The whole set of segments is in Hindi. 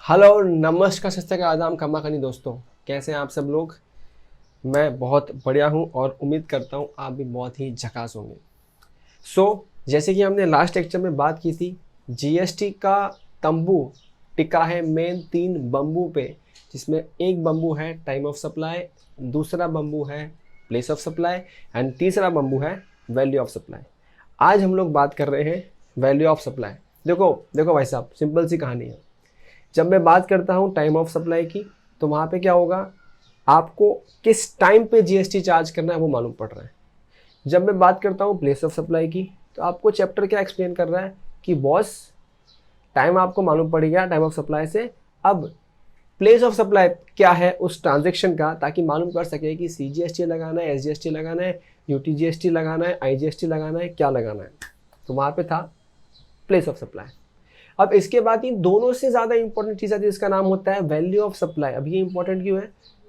हेलो नमस्कार सत श्री अकाल आदाब खमा खनी दोस्तों, कैसे हैं आप सब लोग। मैं बहुत बढ़िया हूं और उम्मीद करता हूं आप भी बहुत ही झकास होंगे। जैसे कि हमने लास्ट लेक्चर में बात की थी, जीएसटी का तंबू टिका है मेन 3 बम्बू पे, जिसमें एक बम्बू है टाइम ऑफ सप्लाई, दूसरा बम्बू है प्लेस ऑफ सप्लाई एंड तीसरा बम्बू है वैल्यू ऑफ सप्लाई। आज हम लोग बात कर रहे हैं वैल्यू ऑफ सप्लाई। देखो देखो भाई साहब, सिंपल सी कहानी है। जब मैं बात करता हूँ टाइम ऑफ सप्लाई की, तो वहाँ पे क्या होगा, आपको किस टाइम पे जीएसटी चार्ज करना है वो मालूम पड़ रहा है। जब मैं बात करता हूँ प्लेस ऑफ सप्लाई की, तो आपको चैप्टर क्या एक्सप्लेन कर रहा है कि बॉस टाइम आपको मालूम पड़ गया टाइम ऑफ सप्लाई से, अब प्लेस ऑफ सप्लाई क्या है उस ट्रांजेक्शन का, ताकि मालूम कर सके कि सीजीएसटी लगाना है, एसजीएसटी लगाना है, यूटीजीएसटी लगाना है, आईजीएसटी लगाना है, क्या लगाना है। तो वहाँ पे था प्लेस ऑफ सप्लाई। अब इसके बाद इन दोनों से ज़्यादा इंपॉर्टेंट चीज़ आती है, इसका नाम होता है वैल्यू ऑफ सप्लाई। अब ये इंपॉर्टेंट क्यों है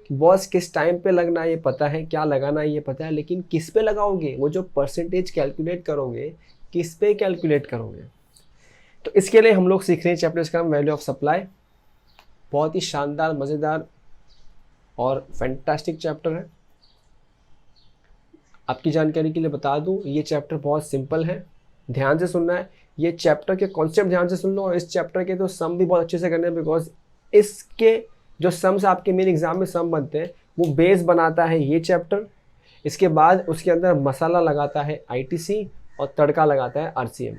कि बॉस किस टाइम पे लगना है ये पता है, क्या लगाना है ये पता है, लेकिन किस पे लगाओगे, वो जो परसेंटेज कैलकुलेट करोगे किस पे कैलकुलेट करोगे। तो इसके लिए हम लोग सीख रहे हैं चैप्टर, इसका नाम वैल्यू ऑफ सप्लाई। बहुत ही शानदार, मज़ेदार और फैंटास्टिक चैप्टर है। आपकी जानकारी के लिए बता दूं, ये चैप्टर बहुत सिंपल है, ध्यान से सुनना है। ये चैप्टर के कॉन्सेप्ट ध्यान से सुन लो, और इस चैप्टर के तो सम भी बहुत अच्छे से करने हैं, बिकॉज इसके जो सम्स आपके मेन एग्जाम में सम बनते हैं वो बेस बनाता है ये चैप्टर। इसके बाद उसके अंदर मसाला लगाता है आईटीसी और तड़का लगाता है आरसीएम।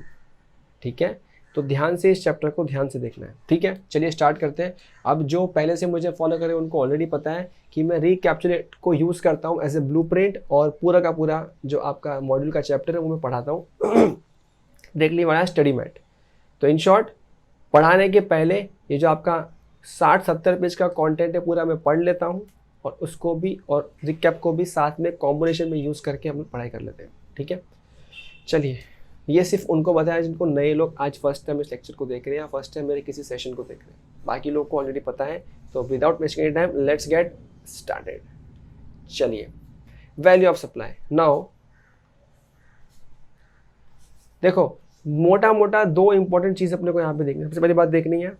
ठीक है, तो ध्यान से इस चैप्टर को ध्यान से देखना है। ठीक है, चलिए स्टार्ट करते हैं। अब जो पहले से मुझे फॉलो करें उनको ऑलरेडी पता है कि मैं रिकैप्चुलेट को यूज़ करता हूँ एज ए ब्लूप्रिंट, और पूरा का पूरा जो आपका मॉड्यूल का चैप्टर है वो मैं पढ़ाता हूँ डायरेक्टली वाला स्टडी मैट। तो इन शॉर्ट, पढ़ाने के पहले ये जो आपका 60-70 पेज का कंटेंट है पूरा मैं पढ़ लेता हूँ, और उसको भी और रिकैप को भी साथ में कॉम्बिनेशन में यूज़ करके हम पढ़ाई कर लेते हैं। ठीक है, चलिए। ये सिर्फ उनको बताया जिनको नए लोग आज फर्स्ट टाइम इस लेक्चर को देख रहे हैं या फर्स्ट टाइम मेरे किसी सेशन को देख रहे हैं। बाकी लोग को ऑलरेडी पता है। तो without wasting any time let's get started. चलिए, वैल्यू ऑफ सप्लाई। नाउ देखो, मोटा मोटा 2 इंपॉर्टेंट चीज़ अपने को यहाँ पे देखनी है। सबसे पहली बात देखनी है,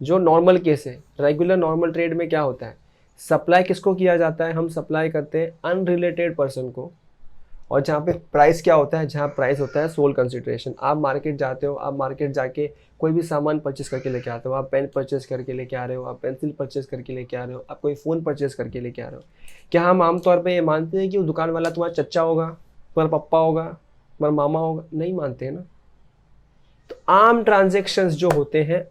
जो नॉर्मल केस है, रेगुलर नॉर्मल ट्रेड में क्या होता है, सप्लाई किसको किया जाता है, हम सप्लाई करते हैं अनरिलेटेड पर्सन को। और जहाँ पे प्राइस क्या होता है, जहाँ प्राइस होता है सोल कंसिडरेशन। आप मार्केट जाते हो, आप मार्केट जाके कोई भी सामान परचेस करके लेके आते हो, आप पेन परचेस करके लेके आ रहे हो, आप पेंसिल परचेस करके लेके आ रहे हो, आप कोई फ़ोन परचेस करके लेके आ रहे हो। क्या हम आमतौर पर ये मानते हैं कि वो दुकान वाला तुम्हारा चच्चा होगा, तुम्हारा पप्पा होगा, तुम्हारा मामा होगा? नहीं मानते हैं ना। तो आम ट्रांजेक्शन्स जो होते हैं,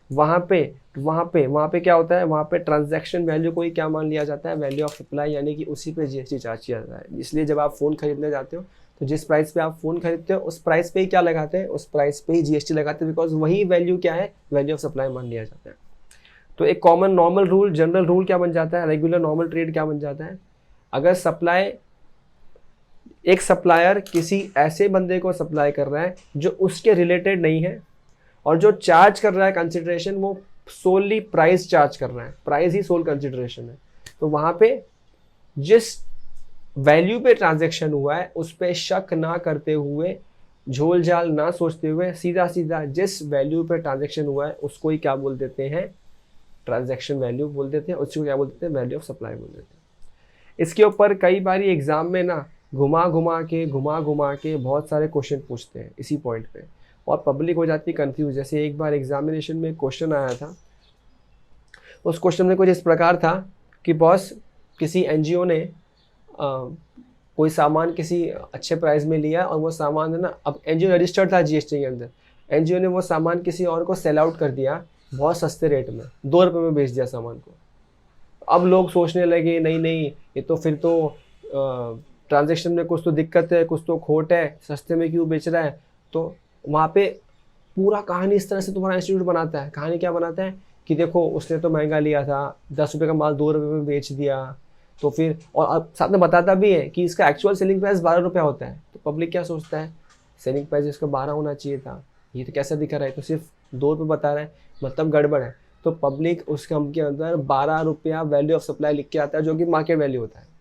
वहाँ पे क्या होता है, वहाँ पे ट्रांजैक्शन वैल्यू को ही क्या मान लिया जाता है, वैल्यू ऑफ सप्लाई, यानी कि उसी पे जीएसटी चार्ज किया जाता है। इसलिए जब आप फ़ोन खरीदने जाते हो तो जिस प्राइस पे आप फ़ोन खरीदते हो उस प्राइस पे ही क्या लगाते हैं, उस प्राइस पे ही जीएसटी लगाते हैं, बिकॉज वही वैल्यू क्या है, वैल्यू ऑफ सप्लाई मान लिया जाता है। तो एक common normal rule, general rule क्या बन जाता है, रेगुलर नॉर्मल ट्रेड क्या बन जाता है, अगर सप्लाई, एक सप्लायर किसी ऐसे बंदे को सप्लाई कर रहा है जो उसके रिलेटेड नहीं है, और जो चार्ज कर रहा है कंसिडरेशन वो सोली प्राइस चार्ज कर रहा है, प्राइस ही सोल कंसिडरेशन है, तो वहाँ पे जिस वैल्यू पे ट्रांजैक्शन हुआ है उस पे शक ना करते हुए, झोल झाल ना सोचते हुए, सीधा सीधा जिस वैल्यू पे ट्रांजैक्शन हुआ है उसको ही क्या बोल देते हैं, ट्रांजैक्शन वैल्यू बोल देते हैं, उसको क्या बोल देते हैं, वैल्यू ऑफ सप्लाई बोल देते हैं। इसके ऊपर कई बार एग्जाम में ना घुमा घुमा के बहुत सारे क्वेश्चन पूछते हैं इसी पॉइंट पे, और पब्लिक हो जाती है कंफ्यूज। जैसे एक बार एग्जामिनेशन में क्वेश्चन आया था, उस क्वेश्चन में कुछ इस प्रकार था कि बॉस किसी एनजीओ ने कोई सामान किसी अच्छे प्राइस में लिया, और वो सामान है ना, अब एनजीओ रजिस्टर्ड था जीएसटी के अंदर, एनजीओ ने वो सामान किसी और को सेल आउट कर दिया बहुत सस्ते रेट में, 2 रुपये में बेच दिया सामान को। अब लोग सोचने लगे नहीं नहीं, ये तो फिर तो ट्रांजैक्शन में कुछ तो दिक्कत है, कुछ तो खोट है, सस्ते में क्यों बेच रहा है। तो वहाँ पे पूरा कहानी इस तरह से तुम्हारा इंस्टीट्यूट बनाता है। कहानी क्या बनाता है कि देखो उसने तो महंगा लिया था, 10 रुपये का माल 2 रुपये में बेच दिया, तो फिर, और अब साथ में बताता भी है कि इसका एक्चुअल सेलिंग प्राइस 12 रुपया होता है। तो पब्लिक क्या सोचता है, सेलिंग प्राइस इसका 12 होना चाहिए था, ये तो कैसा दिखा रहा है, तो सिर्फ 2 रुपये बता रहा है, मतलब गड़बड़ है। तो पब्लिक उस कम के अंदर 12 रुपया वैल्यू ऑफ सप्लाई लिख के आता है, जो कि मार्केट वैल्यू होता है।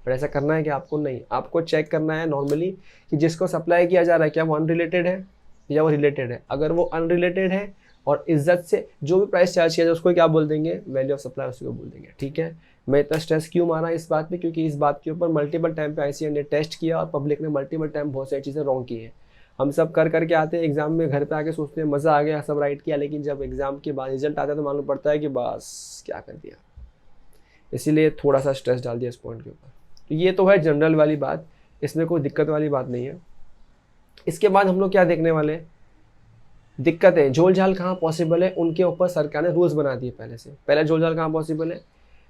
पर ऐसा करना है कि आपको नहीं, आपको चेक करना है नॉर्मली कि जिसको सप्लाई किया जा रहा है क्या वो अनरिलेटेड है या वो रिलेटेड है। अगर वो अनरिलेटेड है और इज्जत से जो भी प्राइस चार्ज किया जाए उसको क्या बोल देंगे, वैल्यू ऑफ सप्लाई, उसी को बोल देंगे। ठीक है, मैं इतना स्ट्रेस क्यों मारा इस बात पे, क्योंकि इस बात के ऊपर मल्टीपल टाइम पे आईसीएम ने टेस्ट किया और पब्लिक ने मल्टीपल टाइम बहुत सारी चीज़ें रॉन्ग की हैं। हम सब कर करके आते हैं एग्जाम में, घर पे आके सोचते हैं मज़ा आ गया, सब राइट किया, लेकिन जब एग्जाम के बाद रिजल्ट आता है तो मालूम पड़ता है कि बस क्या कर दिया। इसीलिए थोड़ा सा स्ट्रेस डाल दिया इस पॉइंट के ऊपर। तो ये तो है जनरल वाली बात, इसमें कोई दिक्कत वाली बात नहीं है। इसके बाद हम लोग क्या देखने वाले हैं, दिक्कतें, झोल झाल कहाँ पॉसिबल है, उनके ऊपर सरकार ने रूल्स बना दिए पहले से। पहला झोल झाल कहाँ पॉसिबल है,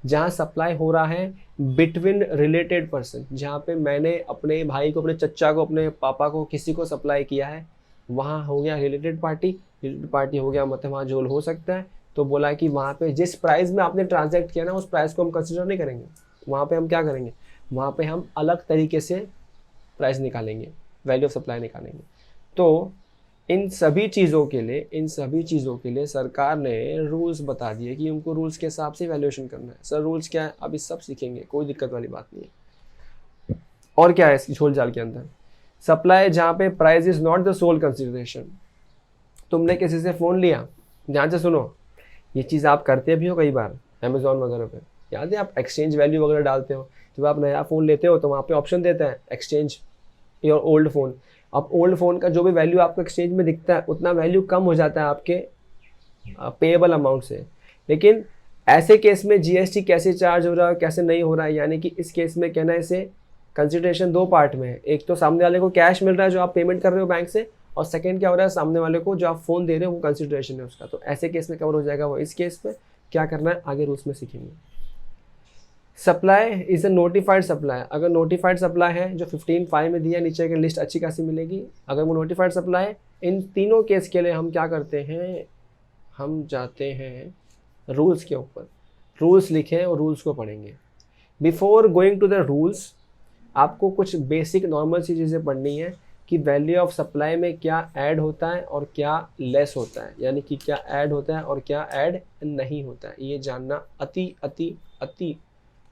जहाँ सप्लाई हो रहा है बिटवीन रिलेटेड पर्सन, जहाँ पे मैंने अपने भाई को, अपने चच्चा को, अपने पापा को, किसी को सप्लाई किया है, वहाँ हो गया रिलेटेड पार्टी। रिलेटेड पार्टी हो गया मतलब वहाँ झोल हो सकता है। तो बोला कि वहाँ पे जिस प्राइस में आपने ट्रांजैक्ट किया ना, उस प्राइस को हम कंसिडर नहीं करेंगे। वहाँ पे हम क्या करेंगे, वहाँ पे हम अलग तरीके से प्राइस निकालेंगे, वैल्यू ऑफ सप्लाई निकालेंगे। तो इन सभी चीज़ों के लिए सरकार ने रूल्स बता दिए कि उनको रूल्स के हिसाब से वैल्यूएशन करना है। सर रूल्स क्या है, अभी सब सीखेंगे, कोई दिक्कत वाली बात नहीं है। और क्या है इस झोल झाल के अंदर, सप्लाई जहाँ पे price is not the sole consideration. तुमने किसी से फ़ोन लिया, ध्यान से सुनो, ये चीज़ आप करते भी हो कई बार अमेजोन वगैरह पे, याद है, आप एक्सचेंज वैल्यू वगैरह डालते हो। जब आप नया फ़ोन लेते हो तो वहाँ पे ऑप्शन देता है एक्सचेंज योर ओल्ड फ़ोन। अब ओल्ड फ़ोन का जो भी वैल्यू आपको एक्सचेंज में दिखता है, उतना वैल्यू कम हो जाता है आपके पेएबल अमाउंट से। लेकिन ऐसे केस में जीएसटी कैसे चार्ज हो रहा है, कैसे नहीं हो रहा है, यानी कि इस केस में कहना है इसे कंसिडरेशन दो पार्ट में है। एक तो सामने वाले को कैश मिल रहा है जो आप पेमेंट कर रहे हो बैंक से, और सेकंड क्या हो रहा है, सामने वाले को जो आप फ़ोन दे रहे हो वो कंसिडरेशन है उसका। तो ऐसे केस में कवर हो जाएगा वो। इस केस में क्या करना है आगे रूल्स में सीखेंगे। Supply is a notified supply. अगर नोटिफाइड सप्लाई है जो 15(5) में दिया, नीचे की लिस्ट अच्छी खासी मिलेगी। अगर वो नोटिफाइड सप्लाई है, इन तीनों केस के लिए हम क्या करते हैं, हम जाते हैं रूल्स के ऊपर, रूल्स लिखें और रूल्स को पढ़ेंगे। Before going to the rules आपको कुछ बेसिक नॉर्मल सी चीज़ें पढ़नी है कि वैल्यू ऑफ सप्लाई में क्या ऐड होता है और क्या लेस होता है, यानी कि क्या ऐड होता है और क्या ऐड नहीं होता है। ये जानना अति अति अति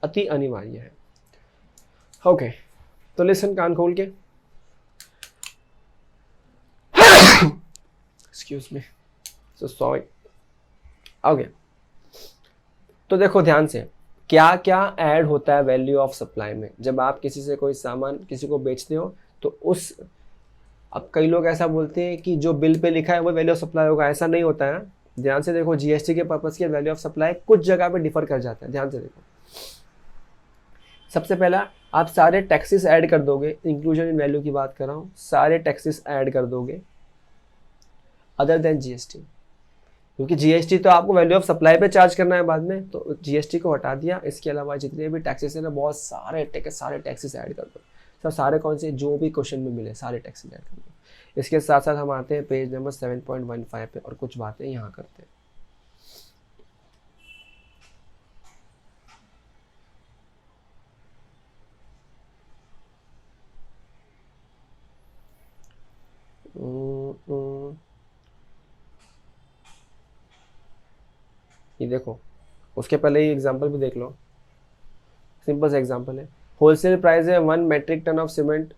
अति अनिवार्य है। ओके, तो लिसन कान खोल के, excuse me, so sorry. Okay, तो देखो ध्यान से, क्या क्या ऐड होता है वैल्यू ऑफ सप्लाई में। जब आप किसी से कोई सामान किसी को बेचते हो तो उस, अब कई लोग ऐसा बोलते हैं कि जो बिल पे लिखा है वो वैल्यू ऑफ सप्लाई होगा, ऐसा नहीं होता है। ध्यान से देखो, जीएसटी के पर्पस के वैल्यू ऑफ सप्लाई कुछ जगह पे डिफर कर जाता है। ध्यान से देखो, सबसे पहला आप सारे टैक्सेस ऐड कर दोगे, इंक्लूजन इन वैल्यू की बात कर रहा हूँ, सारे टैक्सेस ऐड कर दोगे अदर देन जीएसटी, क्योंकि जीएसटी तो आपको वैल्यू ऑफ सप्लाई पे चार्ज करना है बाद में, तो जीएसटी को हटा दिया। इसके अलावा जितने भी टैक्सेस है ना, बहुत सारे टैक्सेस ऐड कर दो। सब सारे कौन से, जो भी क्वेश्चन में मिले सारे टैक्सेस ऐड कर दो। इसके साथ साथ हम आते हैं पेज नंबर 7.15 पे और कुछ बातें यहाँ करते हैं। ये देखो, उसके पहले ही एग्जांपल भी देख लो, सिंपल सा एग्जांपल है। होलसेल प्राइस है 1 मेट्रिक टन ऑफ सीमेंट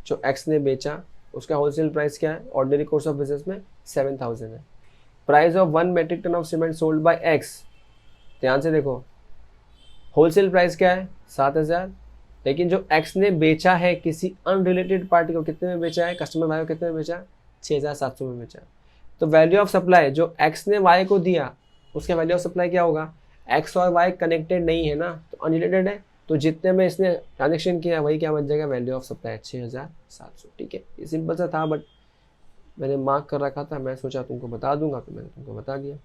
जो एक्स ने बेचा, उसका होलसेल प्राइस क्या है ऑर्डिनरी कोर्स ऑफ बिजनेस में 7000 है। Price of 1 metric ton of cement sold by X, ध्यान से देखो, होलसेल प्राइस क्या है 7000, लेकिन जो एक्स ने बेचा है किसी अनरिलेटेड पार्टी को, कितने में बेचा है, कस्टमर वाई को कितने में बेचा, 6700 में बेचा। तो वैल्यू ऑफ सप्लाई जो एक्स ने वाई को दिया, उसका वैल्यू ऑफ सप्लाई क्या होगा, एक्स और वाई कनेक्टेड नहीं है ना, तो अनरिलेटेड है, तो जितने में इसने ट्रांजेक्शन किया वही क्या बन जाएगा, वैल्यू ऑफ सप्लाई 6700। ठीक है, ये सिंपल सा था, बट मैंने मार्क कर रखा था, मैं सोचा तुमको बता दूंगा, तो मैंने तुमको बता दिया।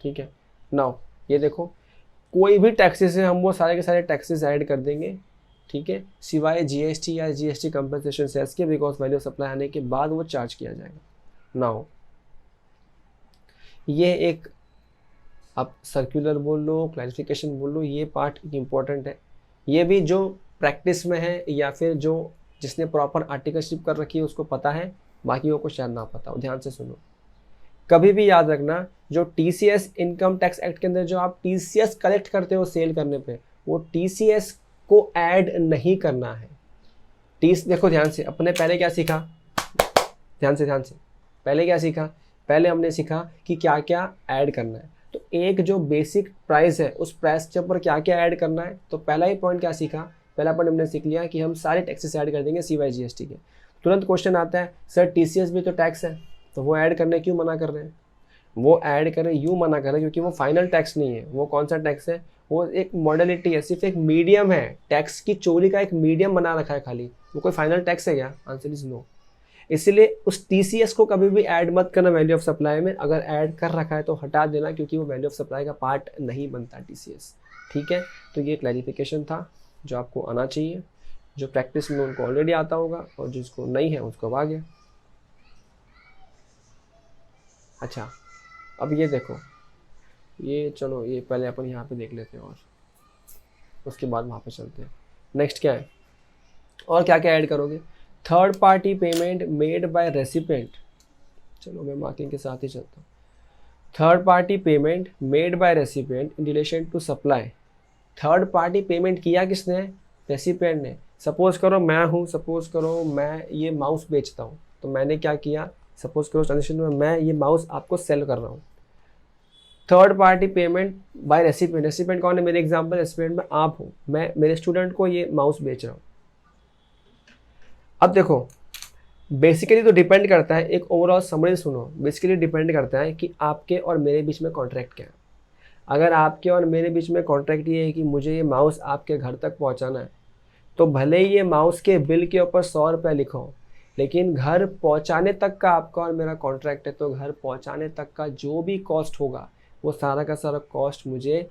ठीक है, नाउ ये देखो, कोई भी टैक्सेस है हम वो सारे के सारे टैक्सेस ऐड कर देंगे। ठीक है, सिवाय जीएसटी या जीएसटी कंपनसेशन सेस के, बिकॉज वैल्यू ऑफ सप्लाई आने के बाद वो चार्ज किया जाएगा। नाउ ये एक, आप सर्कुलर बोल लो, क्लैरिफिकेशन बोल लो, ये पार्ट इम्पोर्टेंट है। ये भी जो प्रैक्टिस में है या फिर जो जिसने प्रॉपर आर्टिकलशिप कर रखी है उसको पता है, बाकियों को शायद ना पता हो। ध्यान से सुनो, कभी भी याद रखना, जो टीसीएस इनकम टैक्स एक्ट के अंदर जो आप टीसीएस कलेक्ट करते हो सेल करने पे, वो टीसीएस को ऐड नहीं करना है। देखो ध्यान से, अपने पहले क्या सीखा, ध्यान से पहले क्या सीखा, पहले हमने सीखा कि क्या क्या ऐड करना है। तो एक जो बेसिक प्राइस है उस प्राइस के ऊपर क्या क्या ऐड करना है, तो पहला ही पॉइंट क्या सीखा, पहला पॉइंट हमने सीख लिया कि हम सारे टैक्सेस ऐड कर देंगे सिवाय जीएसटी के। तुरंत क्वेश्चन आता है सर टीसीएस भी तो टैक्स है, तो वो ऐड करने क्यों मना कर रहे हैं? वो ऐड करें यूँ मना करें क्योंकि वो फाइनल टैक्स नहीं है। वो कौन सा टैक्स है? वो एक मॉडलिटी है, सिर्फ एक मीडियम है, टैक्स की चोरी का एक मीडियम बना रखा है खाली। वो कोई फाइनल टैक्स है क्या? Answer is no. इसलिए उस टीसीएस को कभी भी ऐड मत करना वैल्यू ऑफ सप्लाई में। अगर ऐड कर रखा है तो हटा देना, क्योंकि वो वैल्यू ऑफ सप्लाई का पार्ट नहीं बनता टीसीएस। ठीक है, तो ये क्लैरिफिकेशन था जो आपको आना चाहिए, जो प्रैक्टिस में उनको ऑलरेडी आता होगा और जिसको नहीं है उसको अब आ गया। अच्छा, अब ये देखो, ये चलो ये पहले अपन यहाँ पे देख लेते हैं और उसके बाद वहाँ पे चलते हैं। नेक्स्ट क्या है और क्या क्या ऐड करोगे? Third party payment made by recipient. चलो मैं मार्किंग के साथ ही चलता हूँ। Third party payment made by recipient in relation to supply. Third party payment किया किसने? रेसिपेंट ने। सपोज करो मैं हूँ, सपोज करो मैं ये माउस बेचता हूँ, तो मैंने क्या किया, सपोज करो ट्रांजेक्शन में मैं ये माउस आपको सेल कर रहा हूँ। Third party payment by recipient. Recipient कौन है? मेरे एग्जांपल रेसिपेंट में आप हो, मैं मेरे स्टूडेंट को ये माउस बेच रहा हूँ। अब देखो बेसिकली तो डिपेंड करता है, एक ओवरऑल समरी सुनो, बेसिकली डिपेंड करता है कि आपके और मेरे बीच में कॉन्ट्रैक्ट क्या है। अगर आपके और मेरे बीच में कॉन्ट्रैक्ट ये है कि मुझे ये माउस आपके घर तक पहुंचाना है, तो भले ही ये माउस के बिल के ऊपर 100 रुपये लिखो, लेकिन घर पहुंचाने तक का आपका और मेरा कॉन्ट्रैक्ट है, तो घर पहुंचाने तक का जो भी कॉस्ट होगा वो सारा का सारा कॉस्ट मुझे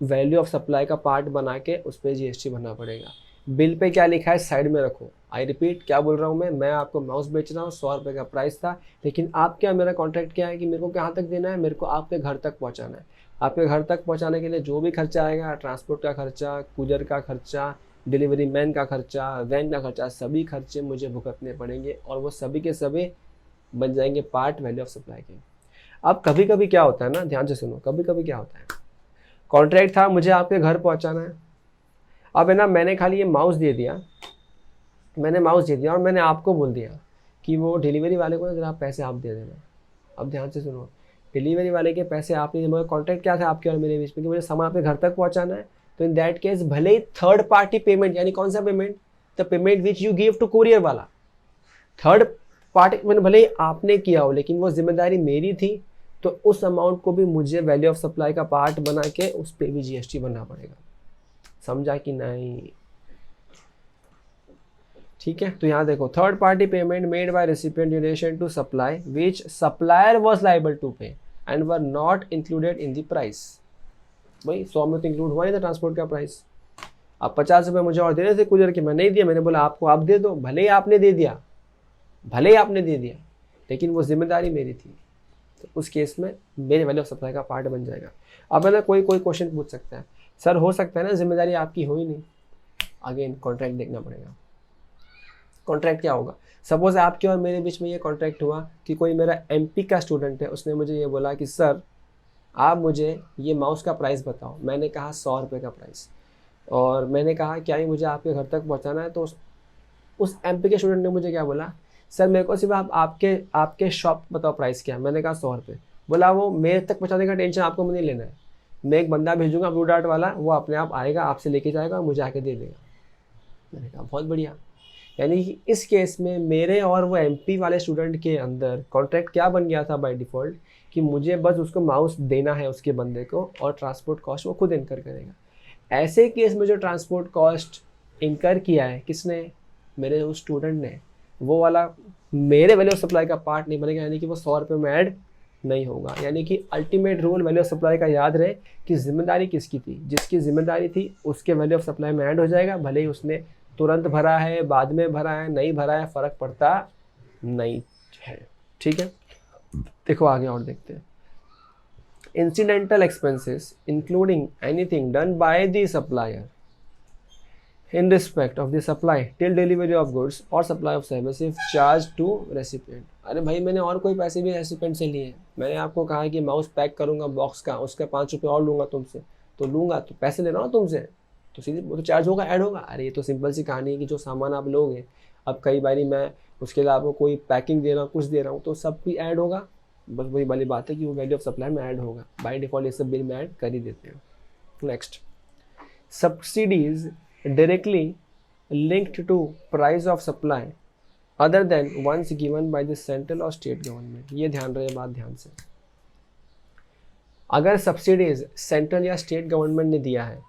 वैल्यू ऑफ सप्लाई का पार्ट बना के उस पर जीएसटी भरना पड़ेगा। बिल पे क्या लिखा है साइड में रखो। आई रिपीट, क्या बोल रहा हूँ मैं आपको माउस बेच रहा हूँ, 100 रुपये का प्राइस था, लेकिन आप क्या, मेरा कॉन्ट्रैक्ट क्या है कि मेरे को कहाँ तक देना है, मेरे को आपके घर तक पहुँचाना है। आपके घर तक पहुँचाने के लिए जो भी खर्चा आएगा, ट्रांसपोर्ट का खर्चा, कूरियर का खर्चा, डिलीवरी मैन का खर्चा, वैन का खर्चा, सभी खर्चे मुझे भुगतने पड़ेंगे और वो सभी के सभी बन जाएंगे पार्ट वैल्यू ऑफ सप्लाई के। अब कभी कभी क्या होता है ना, ध्यान से सुनो, कभी कभी क्या होता है, कॉन्ट्रैक्ट था मुझे आपके घर पहुंचाना है, अब है ना मैंने खाली ये माउस दे दिया, मैंने माउस दे दिया और मैंने आपको बोल दिया कि वो डिलीवरी वाले को जरा पैसे आप दे देना। अब ध्यान से सुनो, डिलीवरी वाले के पैसे आपने, मगर कॉन्ट्रैक्ट क्या था आपके और मेरे बीच में कि मुझे सामान आपके घर तक पहुंचाना है, तो इन दैट केस भले ही थर्ड पार्टी पेमेंट, यानी कौन सा payment, the payment which you give to courier वाला, थर्ड पार्टी पेमेंट भले ही आपने किया हो, लेकिन वो जिम्मेदारी मेरी थी, तो उस अमाउंट को भी मुझे वैल्यू ऑफ सप्लाई का पार्ट बना के उस पर भी जीएसटी भरना पड़ेगा। समझा कि नहीं? ठीक है, तो यहाँ देखो, third party payment made by recipient in relation to supply which supplier was liable to pay and were not included in the price. भाई 100 में तो इंक्लूड हुआ नहीं था ट्रांसपोर्ट का प्राइस। आप 50 रुपये मुझे और दे रहे थे कुरियर के, मैं नहीं दिया, मैंने बोला आपको आप दे दो, भले ही आपने दे दिया, भले ही आपने दे दिया, लेकिन वो जिम्मेदारी मेरी थी, तो उस केस में मेरे वैल्यू ऑफ सप्लाई का पार्ट बन जाएगा। अब है ना कोई क्वेश्चन पूछ सकता है, सर हो सकता है ना जिम्मेदारी आपकी हो ही नहीं, अगेन कॉन्ट्रैक्ट देखना पड़ेगा। कॉन्ट्रैक्ट क्या होगा, सपोज आपके और मेरे बीच में ये कॉन्ट्रैक्ट हुआ कि कोई मेरा एमपी का स्टूडेंट है, उसने मुझे ये बोला कि सर आप मुझे ये माउस का प्राइस बताओ। मैंने कहा 100 रुपये का प्राइस, और मैंने कहा क्या ही मुझे आपके घर तक पहुंचाना है, तो उस एमपी के स्टूडेंट ने मुझे क्या बोला, सर मेरे को सिर्फ आप आपके शॉप बताओ प्राइस क्या है। मैंने कहा 100 रुपये। बोला वो मेरे तक पहुंचाने का टेंशन आपको नहीं लेना है, मैं एक बंदा भेजूंगा ब्लू डार्ट वाला, वो अपने आप आएगा, आपसे लेके जाएगा और मुझे आके दे देगा। मैंने कहा बहुत बढ़िया। यानी कि इस केस में मेरे और वो एमपी वाले स्टूडेंट के अंदर कॉन्ट्रैक्ट क्या बन गया था बाय डिफ़ॉल्ट, कि मुझे बस उसको माउस देना है उसके बंदे को, और ट्रांसपोर्ट कॉस्ट वो खुद इनकर करेगा। ऐसे केस में जो ट्रांसपोर्ट कॉस्ट इनकर किया है किसने, मेरे उस स्टूडेंट ने, वो वाला मेरे वैल्यू ऑफ सप्लाई का पार्ट नहीं बनेगा, यानी कि वो 100 रुपये में ऐड नहीं होगा। यानी कि ultimate rule value of supply का याद रहे कि जिम्मेदारी किसकी थी, जिसकी जिम्मेदारी थी उसके वैल्यू ऑफ सप्लाई में ऐड हो जाएगा, भले ही उसने तुरंत भरा है, बाद में भरा है, नहीं भरा है, फ़र्क पड़ता नहीं है। ठीक है, देखो आगे और देखते हैं। Incidental expenses including anything done by the supplier in respect of the supply till delivery of goods or supply of service if charged to recipient। अरे भाई मैंने और कोई पैसे भी रेसिपेंट से लिए, मैंने आपको कहा कि माउस पैक करूंगा बॉक्स का, उसका 5 रुपये और लूंगा तुमसे, तो लूंगा, तो पैसे ले रहा हूँ तुमसे, तो सीधे वो तो चार्ज होगा, ऐड होगा। अरे ये तो सिंपल सी कहानी है कि जो सामान आप लोगे, अब कई बारी मैं उसके अलावा कोई पैकिंग दे रहा हूँ, कुछ दे रहा हूँ, तो सब भी ऐड होगा, बस वही वाली बात है कि वो वैल्यू ऑफ सप्लाई में ऐड होगा, बाय डिफॉल्ट ये सब बिल में ऐड कर ही देते हैं। Next, subsidies directly linked to price of supply other than ones given by the central और स्टेट गवर्नमेंट। ये ध्यान रहे बात ध्यान से, अगर सब्सिडीज सेंट्रल या स्टेट गवर्नमेंट ने दिया है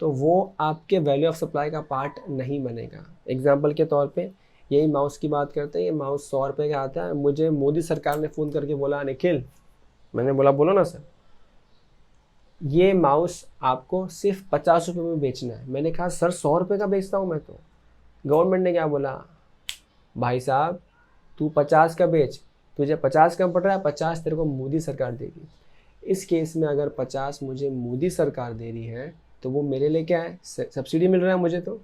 तो वो आपके वैल्यू ऑफ सप्लाई का पार्ट नहीं बनेगा। एग्जाम्पल के तौर पे यही माउस की बात करते हैं, ये माउस 100 रुपये का आता है, मुझे मोदी सरकार ने फ़ोन करके बोला निखिल, मैंने बोला बोलो ना सर, ये माउस आपको सिर्फ 50 रुपये में बेचना है। मैंने कहा सर 100 रुपये का बेचता हूँ मैं तो। गवर्नमेंट ने क्या बोला, भाई साहब तू 50 का बेच, तुझे 50 कम पड़ रहा है, 50 तेरे को मोदी सरकार देगी। इस केस में अगर 50 मुझे मोदी सरकार दे रही है तो वो मेरे लिए क्या है, सब्सिडी मिल रहा है मुझे। तो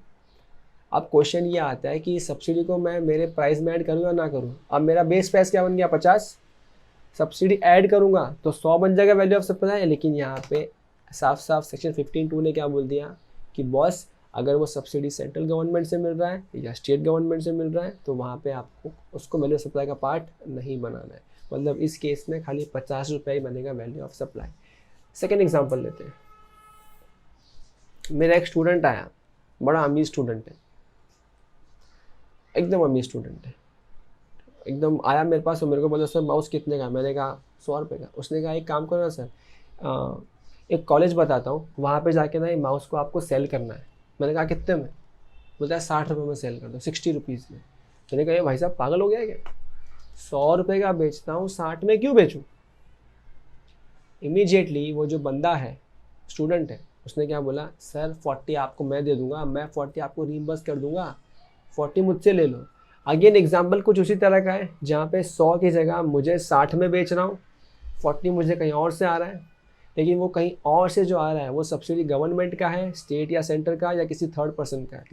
अब क्वेश्चन ये आता है कि सब्सिडी को मैं मेरे प्राइस में ऐड करूँ या ना करूँ। अब मेरा बेस प्राइस क्या बन गया 50, सब्सिडी ऐड करूँगा तो 100 बन जाएगा वैल्यू ऑफ सप्लाई। लेकिन यहाँ पे साफ साफ सेक्शन 15(2) ने क्या बोल दिया कि बॉस अगर वो सब्सिडी सेंट्रल गवर्नमेंट से मिल रहा है या स्टेट गवर्नमेंट से मिल रहा है तो वहाँ पे आपको उसको वैल्यू ऑफ सप्लाई का पार्ट नहीं बनाना है। मतलब इस केस में खाली 50 रुपये ही बनेगा value of supply. Second example लेते हैं, मेरा एक स्टूडेंट आया, बड़ा अमीर स्टूडेंट है, एकदम अमीर स्टूडेंट है, एकदम आया मेरे पास और मेरे को बोला सर माउस कितने का। मैंने कहा 100 रुपये का। उसने कहा एक काम करो ना सर, एक कॉलेज बताता हूँ, वहाँ पे जाके ना ये माउस को आपको सेल करना है। मैंने कहा कितने में? बोलता है 60 रुपये में सेल कर दो, 60 रुपीज़ में। मैंने कहा ये भाई साहब पागल हो गया क्या, 100 रुपये का बेचता हूँ 60 में क्यों बेचूँ। इमीडिएटली वो जो बंदा है, स्टूडेंट है, उसने क्या बोला, सर 40 आपको मैं दे दूंगा, मैं 40 आपको रीइंबर्स कर दूंगा, 40 मुझसे ले लो। अगेन एग्जाम्पल कुछ उसी तरह का है, जहाँ पे 100 की जगह मुझे 60 में बेच रहा हूँ, 40 मुझे कहीं और से आ रहा है। लेकिन वो कहीं और से जो आ रहा है वो सब्सिडी गवर्नमेंट का है, स्टेट या सेंटर का, या किसी थर्ड पर्सन का है,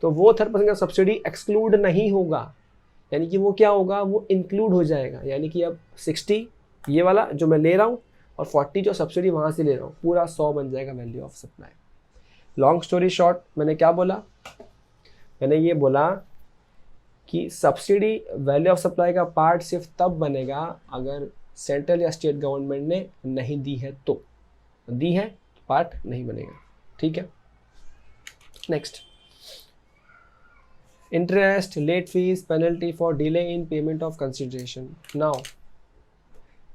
तो वो थर्ड पर्सन का सब्सिडी एक्सक्लूड नहीं होगा, यानी कि वो क्या होगा, वो इंक्लूड हो जाएगा। यानी कि अब 60 ये वाला जो मैं ले रहा हूँ और 40 जो सब्सिडी वहाँ से ले रहा हूँ, पूरा 100 बन जाएगा value of supply. Long story short, मैंने क्या बोला, मैंने ये बोला कि सब्सिडी वैल्यू ऑफ सप्लाई का पार्ट सिर्फ तब बनेगा अगर सेंट्रल या स्टेट गवर्नमेंट ने नहीं दी है तो, दी है तो पार्ट नहीं बनेगा। ठीक है, next, interest, late fees, penalty for delay in payment of consideration. Now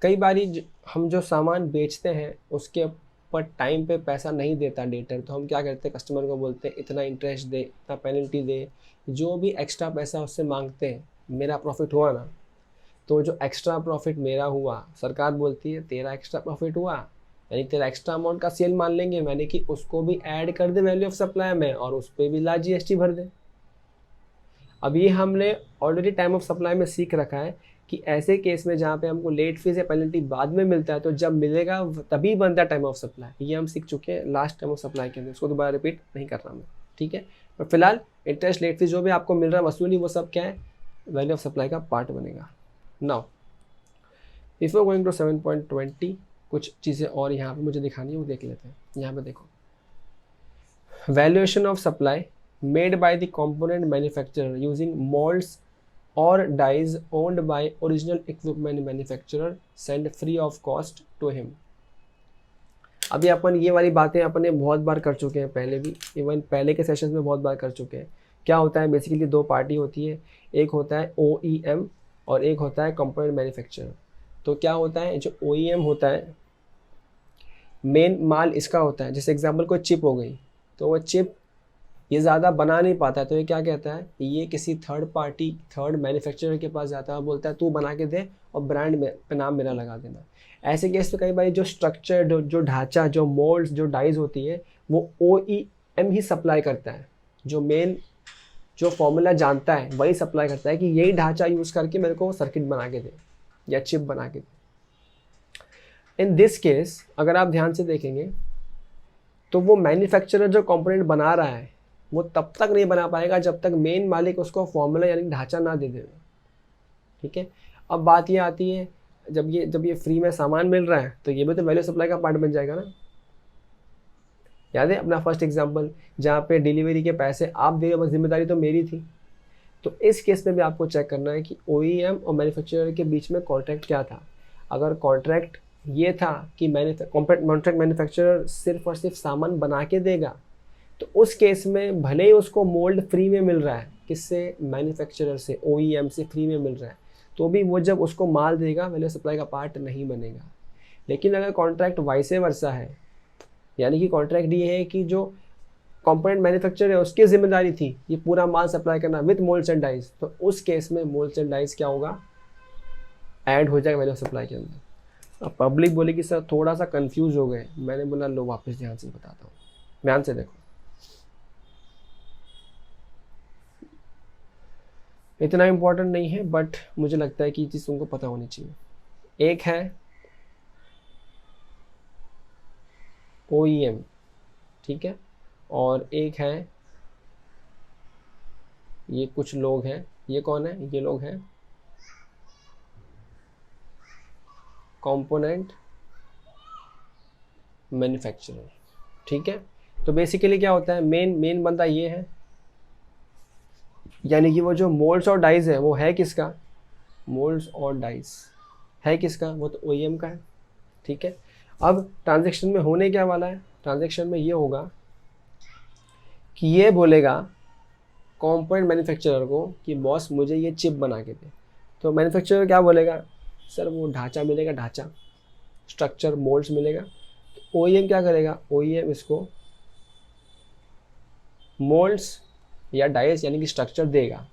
कई बारी हम जो सामान बेचते हैं उसके ऊपर टाइम पे पैसा नहीं देता डेटर, तो हम क्या करते हैं, कस्टमर को बोलते हैं इतना इंटरेस्ट दे, इतना पेनल्टी दे, जो भी एक्स्ट्रा पैसा उससे मांगते हैं। मेरा प्रॉफिट हुआ ना, तो जो एक्स्ट्रा प्रॉफिट मेरा हुआ, सरकार बोलती है तेरा एक्स्ट्रा प्रॉफिट हुआ, यानी तेरा एक्स्ट्रा अमाउंट का सेल मान लेंगे, यानी कि उसको भी ऐड कर दे वैल्यू ऑफ सप्लाई में और उस पर भी ला GST भर दे। अब ये हमने ऑलरेडी टाइम ऑफ सप्लाई में सीख रखा है कि ऐसे केस में जहाँ पे हमको लेट फीस या पेनल्टी बाद में मिलता है, तो जब मिलेगा तभी बनता है टाइम ऑफ सप्लाई। ये हम सीख चुके हैं लास्ट टाइम ऑफ सप्लाई के अंदर, उसको दोबारा रिपीट नहीं कर रहा मैं। ठीक है, पर फिलहाल इंटरेस्ट, लेट फीस जो भी आपको मिल रहा है वसूली, वो सब क्या है, वैल्यू ऑफ सप्लाई का पार्ट बनेगा। नाउ बिफोर गोइंग टू 7.20 कुछ चीज़ें और यहाँ पे मुझे दिखानी है, वो देख लेते हैं। यहाँ पे देखो, valuation of supply made by the component manufacturer using moulds और dies owned by original equipment manufacturer send free of cost to him. अभी अपन ये वाली बातें अपने बहुत बार कर चुके हैं, पहले भी, इवन पहले के सेशंस में बहुत बार कर चुके हैं। क्या होता है, बेसिकली दो पार्टी होती है, एक होता है OEM और एक होता है कंपोनेंट मैन्युफैक्चरर। तो क्या होता है, जो OEM होता है, मेन माल इसका होता है, जैसे एग्जांपल कोई चिप हो गई, तो वो चिप ये ज़्यादा बना नहीं पाता है, तो ये क्या कहता है, ये किसी थर्ड पार्टी, थर्ड मैन्युफैक्चरर के पास जाता है, बोलता है तू बना के दे और ब्रांड में पे नाम मेरा लगा देना। ऐसे केस में कई बार जो स्ट्रक्चर, जो ढांचा, जो मोल्ड्स, जो डाइज होती है, वो OEM ही सप्लाई करता है। जो मेन जो फॉर्मूला जानता है वही सप्लाई करता है कि यही ढांचा यूज़ करके मेरे को सर्किट बना के दे या चिप बना के दे। इन दिस केस अगर आप ध्यान से देखेंगे तो वो मैन्युफैक्चरर जो कंपोनेंट बना रहा है वो तब तक नहीं बना पाएगा जब तक मेन मालिक उसको फॉर्मूला यानी ढांचा ना दे दे। ठीक है, अब बात ये आती है, जब ये फ्री में सामान मिल रहा है तो ये भी तो वैल्यू सप्लाई का पार्ट बन जाएगा ना। याद है अपना फर्स्ट एग्जांपल, जहाँ पे डिलीवरी के पैसे आप दे रहे हो, बस जिम्मेदारी तो मेरी थी। तो इस केस में भी आपको चेक करना है कि OEM और मैन्युफैक्चरर के बीच में कॉन्ट्रैक्ट क्या था। अगर कॉन्ट्रैक्ट ये था कि कॉन्ट्रैक्ट मैन्युफैक्चरर सिर्फ और सिर्फ सामान बना के देगा, तो उस केस में भले ही उसको मोल्ड फ्री में मिल रहा है, किससे, मैन्युफैक्चरर से, OEM से फ्री में मिल रहा है, तो भी वो जब उसको माल देगा वैल्यू सप्लाई का पार्ट नहीं बनेगा। लेकिन अगर कॉन्ट्रैक्ट वाइसे वर्सा है, यानी कि कॉन्ट्रैक्ट ये है कि जो कंपोनेंट मैन्युफैक्चरर है उसकी जिम्मेदारी थी ये पूरा माल सप्लाई करना विद मोल्ड्स एंड डाइज, तो उस केस में मोल्ड्स एंड डाइज क्या होगा, ऐड हो जाएगा वैल्यू सप्लाई के अंदर। अब पब्लिक बोलेगी सर थोड़ा सा कंफ्यूज हो गए, मैंने बोला लो वापस ध्यान से बताता हूँ, ध्यान से देखो। इतना इम्पोर्टेंट नहीं है बट मुझे लगता है कि ये चीज़ तुमको पता होनी चाहिए। एक है OEM, ठीक है, और एक है ये कुछ लोग हैं, ये कौन है, ये लोग हैं कंपोनेंट मैन्युफैक्चरर, ठीक है। तो बेसिकली क्या होता है, मेन बंदा ये है, यानी कि वो जो मोल्ड्स और डाइज है वो है किसका, मोल्ड्स और डाइज है किसका, वो तो OEM का है, ठीक है। अब ट्रांजैक्शन में होने क्या वाला है, ट्रांजैक्शन में ये होगा कि ये बोलेगा कंपोनेंट मैन्युफैक्चरर को कि बॉस मुझे ये चिप बना के दे, तो मैन्युफैक्चरर क्या बोलेगा, सर वो ढांचा मिलेगा, ढांचा स्ट्रक्चर मोल्ड्स मिलेगा, तो OEM क्या करेगा, OEM इसको मोल्ड्स या डाइस यानी कि स्ट्रक्चर देगा,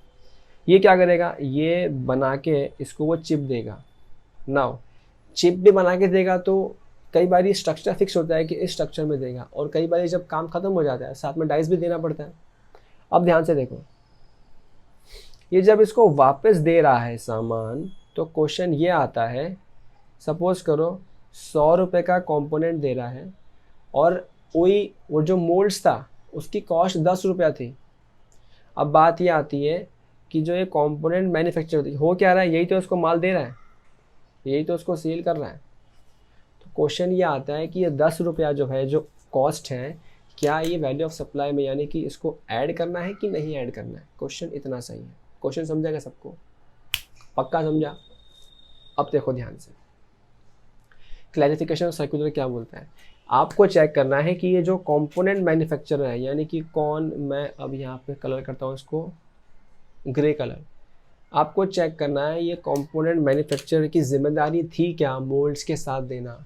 ये क्या करेगा, ये बना के इसको वो चिप देगा। नाउ चिप भी बना के देगा तो कई बार ये स्ट्रक्चर फिक्स होता है कि इस स्ट्रक्चर में देगा, और कई बार जब काम खत्म हो जाता है साथ में डाइस भी देना पड़ता है। अब ध्यान से देखो, ये जब इसको वापस दे रहा है सामान, तो क्वेश्चन ये आता है, सपोज करो 100 रुपये का कंपोनेंट दे रहा है और वो जो मोल्ड्स था उसकी कॉस्ट 10 रुपया थी। अब बात ये आती है कि जो ये कंपोनेंट मैन्युफैक्चर हो क्या रहा है, यही तो उसको माल दे रहा है, यही तो उसको सेल कर रहा है। तो क्वेश्चन ये आता है कि ये 10 रुपया जो है, जो कॉस्ट है, क्या ये वैल्यू ऑफ सप्लाई में, यानी कि इसको ऐड करना है कि नहीं ऐड करना है। क्वेश्चन इतना सही है, क्वेश्चन समझेगा सबको, पक्का समझा। अब देखो ध्यान से, क्लैरिफिकेशन सर्कुलर क्या बोलता है, आपको चेक करना है कि ये जो कंपोनेंट मैन्युफैक्चरर है, यानी कि कौन, मैं अब यहाँ पे कलर करता हूँ इसको ग्रे कलर, आपको चेक करना है ये कंपोनेंट मैन्युफैक्चरर की जिम्मेदारी थी क्या मोल्ड्स के साथ देना।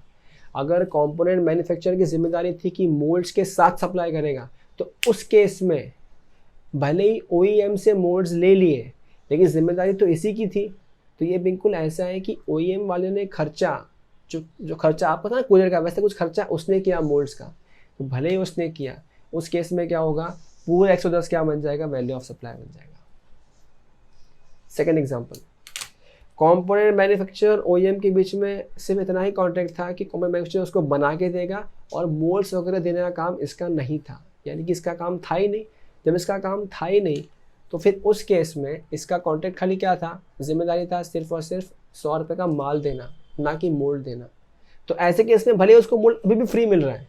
अगर कंपोनेंट मैन्युफैक्चरर की जिम्मेदारी थी कि मोल्ड्स के साथ सप्लाई करेगा, तो उस केस में भले ही OEM से मोल्ड्स ले लिए लेकिन जिम्मेदारी तो इसी की थी। तो ये बिल्कुल ऐसा है कि OEM वाले ने खर्चा, जो खर्चा आपको था ना कूलर का, वैसे कुछ खर्चा उसने किया मोल्ड्स का, तो भले ही उसने किया, उस केस में क्या होगा, पूरा 110 क्या बन जाएगा, वैल्यू ऑफ सप्लाई बन जाएगा। Second example, component manufacturer OEM के बीच में सिर्फ इतना ही कॉन्ट्रैक्ट था कि कंपोनेंट मैन्युफैक्चरर उसको बना के देगा और मोल्ड्स वगैरह देने का काम इसका नहीं था, यानी कि इसका काम था ही नहीं। जब इसका काम था ही नहीं तो फिर उस केस में इसका कॉन्ट्रैक्ट खाली क्या था, जिम्मेदारी था सिर्फ और सिर्फ 100 रुपये का माल देना, ना कि मोल्ड देना। तो ऐसे केस में भले उसको मोल्ड अभी भी फ्री मिल रहा है,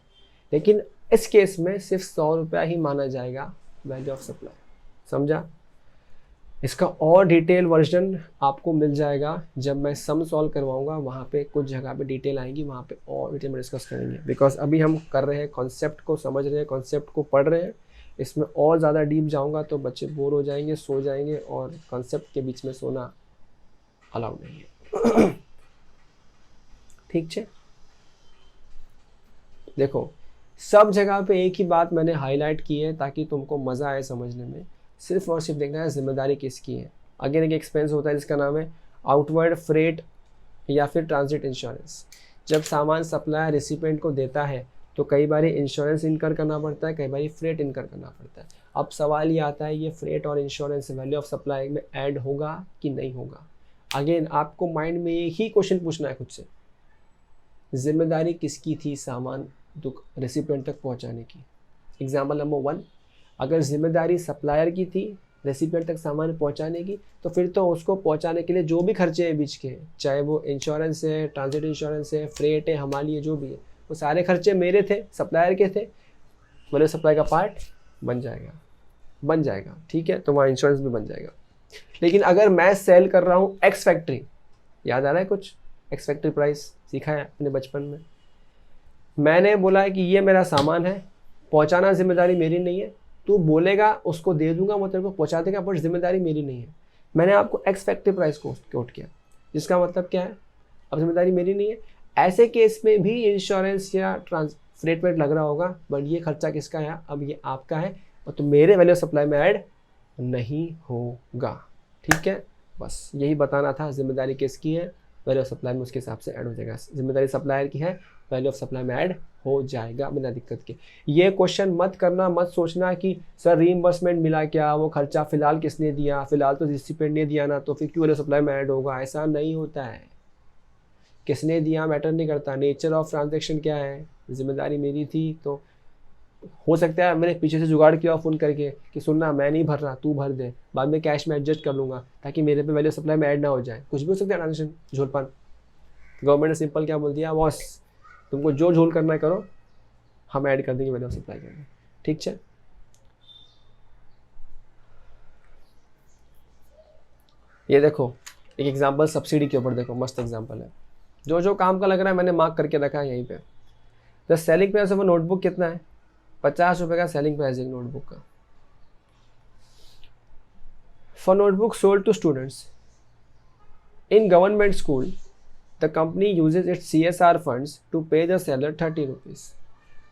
लेकिन इस केस में सिर्फ 100 रुपया ही माना जाएगा वैल्यू ऑफ सप्लाई। समझा। इसका और डिटेल वर्जन आपको मिल जाएगा जब मैं सम सॉल्व करवाऊंगा, वहाँ पे कुछ जगह पे डिटेल आएंगी, वहाँ पे और डिटेल में डिस्कस करेंगे। बिकॉज अभी हम कर रहे हैं कॉन्सेप्ट को समझ रहे हैं, कॉन्सेप्ट को पढ़ रहे हैं। इसमें और ज़्यादा डीप जाऊंगा तो बच्चे बोर हो जाएंगे, सो जाएंगे, और कॉन्सेप्ट के बीच में सोना अलाउड नहीं है। ठीक है। देखो सब जगह पे एक ही बात मैंने हाईलाइट की है ताकि तुमको मज़ा आए समझने में। सिर्फ और सिर्फ देखना है जिम्मेदारी किसकी है। अगेन एक एक्सपेंस होता है जिसका नाम है आउटवर्ड फ्रेट या फिर ट्रांजिट इंश्योरेंस। जब सामान सप्लायर रिसिपेंट को देता है तो कई बार इंश्योरेंस इनकर करना पड़ता है, कई बार फ्रेट इनकर करना पड़ता है। अब सवाल ये आता है ये फ्रेट और इंश्योरेंस वैल्यू ऑफ सप्लाई में ऐड होगा कि नहीं होगा। अगेन आपको माइंड में एक ही क्वेश्चन पूछना है खुद से, जिम्मेदारी किसकी थी सामान रेसिपिएंट तक पहुंचाने की। एग्जाम्पल नंबर 1, अगर जिम्मेदारी सप्लायर की थी रेसिपिएंट तक सामान पहुंचाने की, तो फिर तो उसको पहुंचाने के लिए जो भी खर्चे हैं बीच के, चाहे वो इंश्योरेंस है, ट्रांजिट इंश्योरेंस है, फ्रेट है, हमारे जो भी है, वो सारे खर्चे मेरे थे, सप्लायर के थे, मेरे सप्लाई का पार्ट बन जाएगा। ठीक है, तो वहाँ इंश्योरेंस भी बन जाएगा। लेकिन अगर मैं सेल कर रहा हूँ एक्स फैक्ट्री, याद आ रहा है कुछ, एक्स फैक्ट्री प्राइस सीखा है अपने बचपन में, मैंने बोला है कि ये मेरा सामान है, पहुँचाना जिम्मेदारी मेरी नहीं है, तू बोलेगा उसको दे दूंगा, वो तेरे को पहुँचा देगा, बट जिम्मेदारी मेरी नहीं है। मैंने आपको एक्स फैक्ट्री प्राइस को कोट किया, जिसका मतलब क्या है, अब जिम्मेदारी मेरी नहीं है। ऐसे केस में भी इंश्योरेंस या फ्रेट वेट लग रहा होगा, बट ये खर्चा किसका है, अब ये आपका है, और तो मेरे वैल्यू ऑफ सप्लाई में ऐड नहीं होगा। ठीक है, बस यही बताना था। जिम्मेदारी किसकी है, वैल्यू ऑफ सप्लाई में उसके हिसाब से ऐड हो जाएगा। जिम्मेदारी सप्लायर की है, वैल्यू ऑफ सप्लाई में ऐड हो जाएगा बिना दिक्कत के। ये क्वेश्चन मत करना, मत सोचना कि सर रीइंबर्समेंट मिला क्या, वो खर्चा फिलहाल किसने दिया, फिलहाल तो रिसिपिएंट ने दिया ना, तो फिर क्यों वैल्यू ऑफ सप्लाई में ऐड होगा। ऐसा नहीं होता है, किसने दिया मैटर नहीं करता। नेचर ऑफ ट्रांजैक्शन क्या है, जिम्मेदारी मेरी थी, तो हो सकता है मैंने पीछे से जुगाड़ किया फ़ोन करके कि सुनना मैं नहीं भर रहा, तू भर दे, बाद में कैश में एडजस्ट कर लूँगा ताकि मेरे पे वैल्यू सप्लाई में ऐड ना हो जाए। कुछ भी हो सकता है ट्रांजेक्शन, झोलपान। गवर्नमेंट ने सिंपल क्या बोल दिया, बॉस तुमको जो झोल करना है करो, हम ऐड कर देंगे वैल्यू सप्लाई करना। ठीक है, ये देखो एक एग्जाम्पल सब्सिडी के ऊपर, देखो मस्त एग्जाम्पल है। जो जो काम का लग रहा है मैंने मार्क करके रखा है यहीं पे। The selling price of notebook कितना है, 50 रुपये का सेलिंग प्राइस है नोटबुक का। For notebook sold to students in government school the company uses its CSR funds to pay the seller 30 rupees.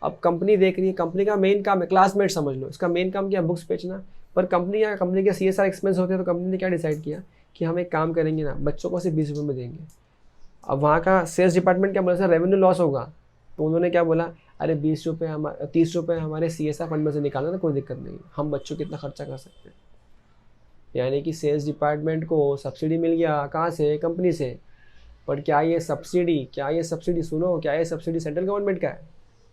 अब कंपनी देख रही है, कंपनी का मेन काम है, क्लासमेट समझ लो, इसका मेन काम क्या है, बुक्स बेचना। पर कंपनी के CSR एक्सपेंस होते हैं, तो कंपनी ने क्या डिसाइड किया कि हम एक काम करेंगे ना, बच्चों को सिर्फ 20 रुपये में देंगे। अब वहाँ का सेल्स डिपार्टमेंट क्या बोला, सर रेवेन्यू लॉस होगा, तो उन्होंने क्या बोला, अरे 20 रुपये 30 रुपये हमारे CSR फंड में से निकालना, तो कोई दिक्कत नहीं, हम बच्चों कितना खर्चा कर सकते हैं। यानी कि सेल्स डिपार्टमेंट को सब्सिडी मिल गया, कहाँ से, कंपनी से। पर क्या ये सब्सिडी सुनो, क्या ये सब्सिडी सेंट्रल गवर्नमेंट का है,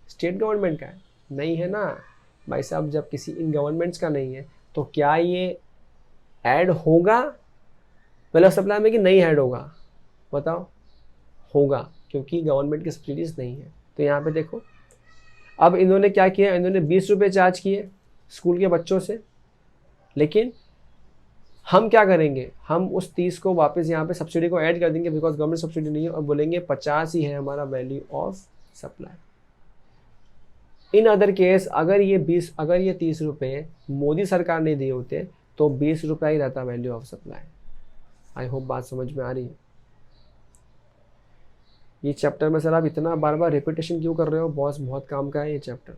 स्टेट गवर्नमेंट का है, नहीं है ना भाई साहब। जब किसी इन गवर्नमेंट्स का नहीं है तो क्या ये ऐड होगा वैल्यू ऑफ सप्लाई में कि नहीं ऐड होगा, बताओ। होगा, क्योंकि गवर्नमेंट की सब्सिडीज नहीं है। तो यहाँ पे देखो, अब इन्होंने क्या किया, इन्होंने 20 रुपये चार्ज किए स्कूल के बच्चों से, लेकिन हम क्या करेंगे, हम उस 30 को वापस यहाँ पे सब्सिडी को ऐड कर देंगे, बिकॉज गवर्नमेंट सब्सिडी नहीं है, और बोलेंगे 50 ही है हमारा value of supply. In other case अगर ये 30 रुपये मोदी सरकार ने दिए होते तो 20 रुपये ही रहता value of supply. I hope बात समझ में आ रही है। ये चैप्टर में सर आप इतना बार बार रिपीटेशन क्यों कर रहे हो, बॉस बहुत काम का है ये चैप्टर।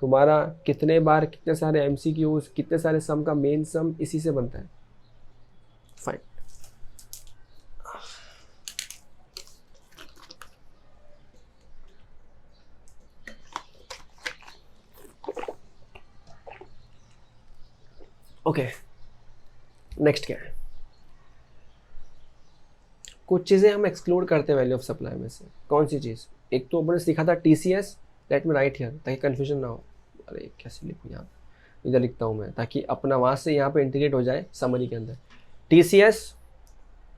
तुम्हारा कितने बार कितने सारे MCQs, कितने सारे सम का मेन सम इसी से बनता है। फाइन, ओके नेक्स्ट क्या है, कुछ चीज़ें हम एक्सक्लूड करते हैं वैल्यू ऑफ सप्लाई में से। कौन सी चीज़, एक तो ऊपर सीखा था TCS, let me right here ताकि कन्फ्यूजन ना हो। अरे कैसे लिखूँ यहाँ, इधर लिखता हूँ मैं ताकि अपना वहाँ से यहाँ पे इंटीग्रेट हो जाए समरी के अंदर। TCS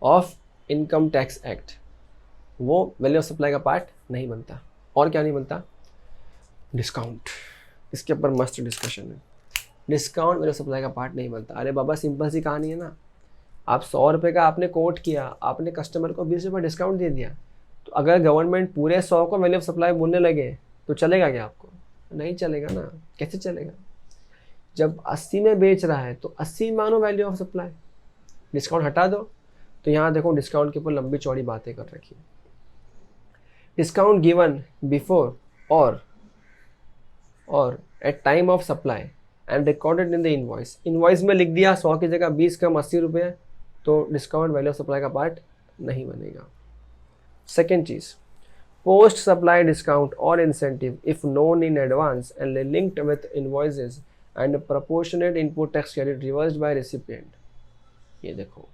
of income tax act, वो वैल्यू ऑफ सप्लाई का पार्ट नहीं बनता। और क्या नहीं बनता, डिस्काउंट, इसके ऊपर मस्त डिस्कशन है। डिस्काउंट वैल्यू ऑफ सप्लाई का पार्ट नहीं बनता। अरे बाबा सिंपल सी कहानी है ना, आप 100 रुपये का आपने कोट किया, आपने कस्टमर को 20 रुपये डिस्काउंट दे दिया, तो अगर गवर्नमेंट पूरे 100 को वैल्यू ऑफ सप्लाई बोलने लगे तो चलेगा क्या आपको, नहीं चलेगा ना। कैसे चलेगा, जब 80 में बेच रहा है तो 80 मानो वैल्यू ऑफ सप्लाई, डिस्काउंट हटा दो। तो यहाँ देखो डिस्काउंट के ऊपर लंबी चौड़ी बातें कर रखी है। डिस्काउंट गिवन बिफोर और at time of supply and recorded in the invoice. Invoice में लिख दिया 100 की जगह 20 कम 80 रुपये, तो डिस्काउंट वैल्यू ऑफ सप्लाई का पार्ट नहीं बनेगा। सेकेंड चीज़, पोस्ट सप्लाई डिस्काउंट और incentive if known in advance and linked with invoices and proportionate input tax credit reversed bye recipient. ये देखो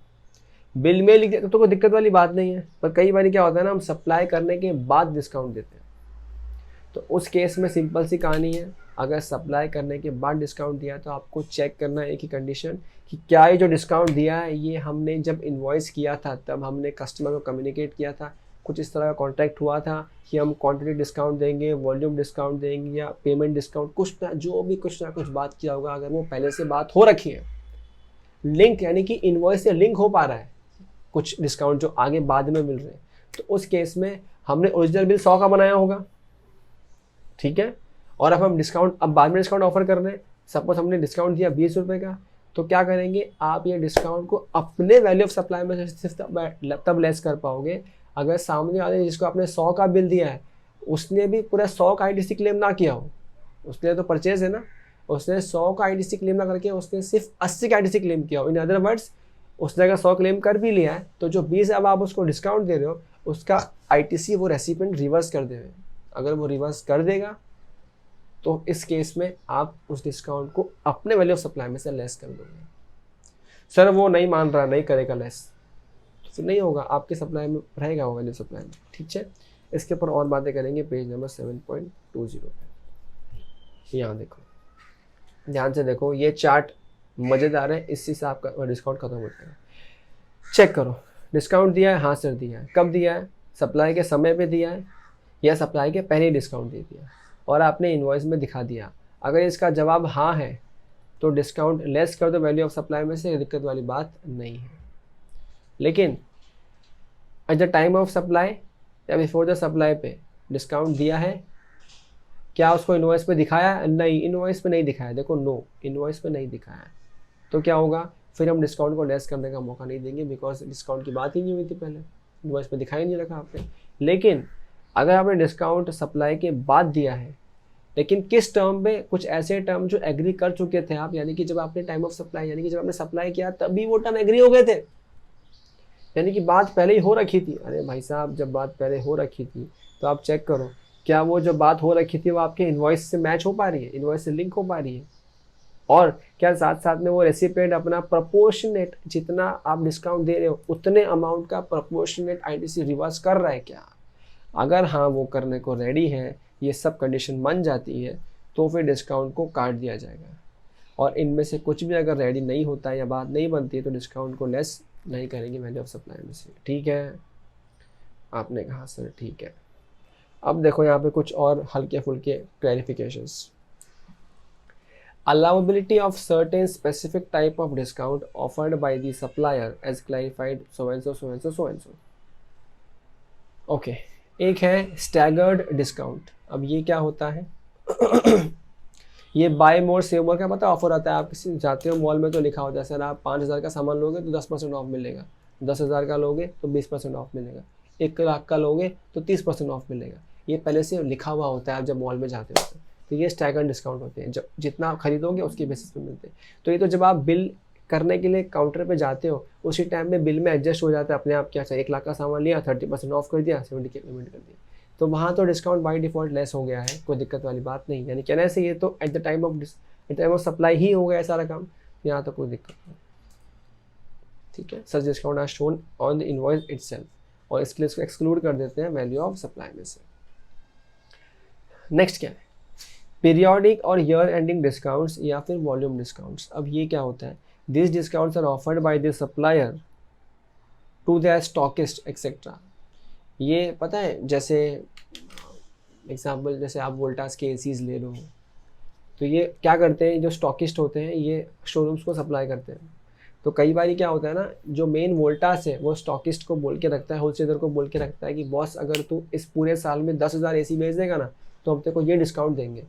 बिल में लिख दिया तो कोई दिक्कत वाली बात नहीं है, पर कई बार क्या होता है ना, हम सप्लाई करने के बाद डिस्काउंट देते हैं। तो उस केस में सिंपल सी कहानी है, अगर सप्लाई करने के बाद डिस्काउंट दिया तो आपको चेक करना है एक ही कंडीशन कि क्या ये जो डिस्काउंट दिया है ये हमने जब इनवॉइस किया था तब हमने कस्टमर को कम्युनिकेट किया था, कुछ इस तरह का कॉन्ट्रैक्ट हुआ था कि हम क्वांटिटी डिस्काउंट देंगे, वॉल्यूम डिस्काउंट देंगे या पेमेंट डिस्काउंट, कुछ ना जो भी कुछ ना कुछ बात किया होगा। अगर वो पहले से बात हो रखी है लिंक यानी कि इनवॉइस से लिंक हो पा रहा है कुछ डिस्काउंट जो आगे बाद में मिल रहे हैं, तो उस केस में हमने ओरिजिनल बिल 100 का बनाया होगा, ठीक है, और अब हम डिस्काउंट, अब बाद में डिस्काउंट ऑफर कर रहे हैं, सपोज हमने डिस्काउंट दिया 20 रुपये का, तो क्या करेंगे आप ये डिस्काउंट को अपने वैल्यू ऑफ सप्लाई में से सिर्फ तब लेस कर पाओगे अगर सामने वाले जिसको आपने 100 का बिल दिया है उसने भी पूरा 100 का ITC क्लेम ना किया हो, उसने तो परचेज है ना, उसने 100 का ITC क्लेम ना करके उसने सिर्फ 80 का ITC क्लेम किया हो। इन अदर वर्ड्स उसने अगर 100 क्लेम कर भी लिया है तो जो 20 अब आप उसको डिस्काउंट दे रहे हो उसका ITC वो रेसिपिएंट रिवर्स कर देगा। अगर वो रिवर्स कर देगा तो इस केस में आप उस डिस्काउंट को अपने वैल्यू ऑफ सप्लाई में से लेस कर दोगे। सर वो नहीं मान रहा, नहीं करेगा लेस, तो फिर नहीं होगा, आपके सप्लाई में रहेगा वो वैल्यू सप्लाई में, ठीक है। इसके ऊपर और बातें करेंगे पेज नंबर 7.20 पे। यहाँ देखो, ध्यान से देखो, ये चार्ट मज़ेदार है, इसी से आपका डिस्काउंट खत्म हो जाएगा। चेक करो, डिस्काउंट दिया है, हाँ सर दिया है, कब दिया है, सप्लाई के समय पे दिया है या सप्लाई के पहले ही डिस्काउंट दे दिया और आपने इन्वॉइस में दिखा दिया। अगर इसका जवाब हाँ है तो डिस्काउंट लेस कर दो वैल्यू ऑफ सप्लाई में से, दिक्कत वाली बात नहीं है। लेकिन eight the time of supply या बिफोर द सप्लाई पे डिस्काउंट दिया है, क्या उसको इन्वॉइस पे दिखाया? नहीं, इन्वॉइस पे नहीं दिखाया। देखो नो, इन्वॉइस पे नहीं दिखाया, तो क्या होगा, फिर हम डिस्काउंट को लेस करने का मौका नहीं देंगे, बिकॉज डिस्काउंट की बात ही नहीं हुई थी पहले, इन्वॉइस पे दिखाई नहीं रखा आपने। लेकिन अगर आपने डिस्काउंट सप्लाई के बाद दिया है, लेकिन किस टर्म पे, कुछ ऐसे टर्म जो एग्री कर चुके थे आप, यानी कि जब आपने टाइम ऑफ सप्लाई, यानी कि जब आपने सप्लाई किया तभी वो टर्म एग्री हो गए थे, यानी कि बात पहले ही हो रखी थी। अरे भाई साहब, जब बात पहले हो रखी थी तो आप चेक करो क्या वो जो बात हो रखी थी वो आपके इन्वॉइस से मैच हो पा रही है, इन्वॉइस से लिंक हो पा रही है, और क्या साथ साथ में वो रेसिपिएंट अपना प्रोपोर्शनेट, जितना आप डिस्काउंट दे रहे हो उतने अमाउंट का प्रोपोर्शनेट ITC रिवर्स कर रहा है क्या? अगर हाँ वो करने को रेडी है, ये सब कंडीशन बन जाती है, तो फिर डिस्काउंट को काट दिया जाएगा। और इनमें से कुछ भी अगर रेडी नहीं होता है या बात नहीं बनती है तो डिस्काउंट को लेस नहीं करेंगे वैल्यू ऑफ सप्लाई में से, ठीक है। आपने कहा सर ठीक है। अब देखो यहाँ पे कुछ और हल्के फुल्के clarifications. Allowability of certain specific type of discount offered by the supplier as clarified so and so, so and so, so and so. Okay, एक है staggered discount। अब ये क्या होता है? ये buy more save more का पता ऑफर आता है। आप किसी जाते हो मॉल में तो लिखा होता है सर आप 5,000 का सामान लोगे तो 10% ऑफ मिलेगा, 10,000 का लोगे तो 20% ऑफ मिलेगा, 1 लाख का लोगे तो 30% ऑफ मिलेगा। ये पहले से लिखा हुआ होता है आप जब मॉल में जाते हो तो ये स्टैगर्ड डिस्काउंट होते हैं, जब जितना खरीदोगे उसके बेसिस पे मिलते हैं। तो ये तो जब आप बिल करने के लिए काउंटर पे जाते हो उसी टाइम में बिल में एडजस्ट हो जाता है अपने आप। क्या चाहिए, 1 लाख का सामान लिया 30% ऑफ कर दिया, 70 की पेमेंट कर दिया, तो वहाँ तो डिस्काउंट बाई डिफॉल्ट लेस हो गया है, कोई दिक्कत वाली बात नहीं। यानी कहने से ये तो at the time of supply ही हो गया सारा काम, यहाँ तो कोई दिक्कत नहीं, ठीक है। Such discount are shown on the invoice itself, और इसके लिए इसको एक्सक्लूड कर देते हैं वैल्यू ऑफ सप्लाई में से। नेक्स्ट क्या है, पीरियोडिक और ईयर एंडिंग डिस्काउंट्स या फिर वॉल्यूम डिस्काउंट्स। अब ये क्या होता है, this discounts are offered by the supplier to the stockist etcetera. ये पता है, जैसे एग्जांपल जैसे आप वोल्टास के एसीज ले लो, तो ये क्या करते हैं, जो स्टॉकिस्ट होते हैं ये शोरूम्स को सप्लाई करते हैं। तो कई बार क्या होता है ना, जो मेन वोल्टास है वो स्टॉकिस्ट को बोल के रखता है, होलसेलर को बोल के रखता है कि बॉस अगर तू इस पूरे साल में 10,000 AC बेच देगा ना तो हम तेरे को ये डिस्काउंट देंगे।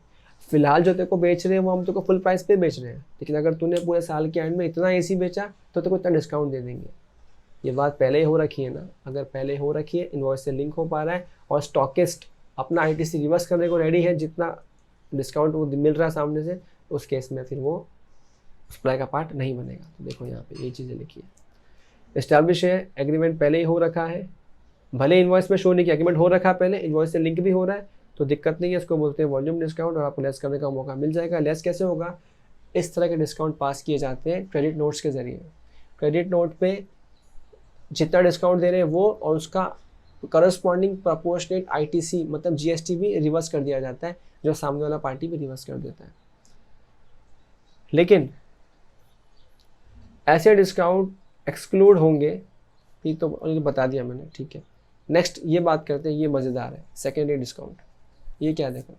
फिलहाल जो तेरे को बेच रहे हैं वो हम तेरे को फुल प्राइस पे बेच रहे हैं, लेकिन अगर तूने पूरे साल के एंड में इतना AC बेचा तो तेरे को इतना डिस्काउंट दे देंगे। ये बात पहले ही हो रखी है ना, अगर पहले हो रखी है, इन्वॉइस से लिंक हो पा रहा है और स्टॉकिस्ट अपना ITC रिवर्स करने को रेडी है, जितना डिस्काउंट वो मिल रहा है सामने से, उस केस में फिर वो सप्लाई का पार्ट नहीं बनेगा। तो देखो यहाँ पे ये चीज़ें लिखी है, एस्टैब्लिश है, एग्रीमेंट पहले ही हो रखा है, भले इन्वॉइस में शो नहीं किया, एग्रीमेंट हो रखा है पहले, इन्वॉइस से लिंक भी हो रहा है, तो दिक्कत नहीं है, इसको बोलते हैं वॉल्यूम डिस्काउंट, और आपको लेस करने का मौका मिल जाएगा। लेस कैसे होगा, इस तरह के डिस्काउंट पास किए जाते हैं क्रेडिट नोट्स के जरिए। क्रेडिट नोट पे जितना डिस्काउंट दे रहे हैं वो और उसका करस्पॉन्डिंग प्रोपोर्शनेट ITC मतलब GST भी रिवर्स कर दिया जाता है, जो सामने वाला पार्टी भी रिवर्स कर देता है। लेकिन ऐसे डिस्काउंट एक्सक्लूड होंगे, ये तो बता दिया मैंने, ठीक है। नेक्स्ट ये बात करते हैं, ये मज़ेदार है, सेकेंडरी डिस्काउंट। ये क्या, देखो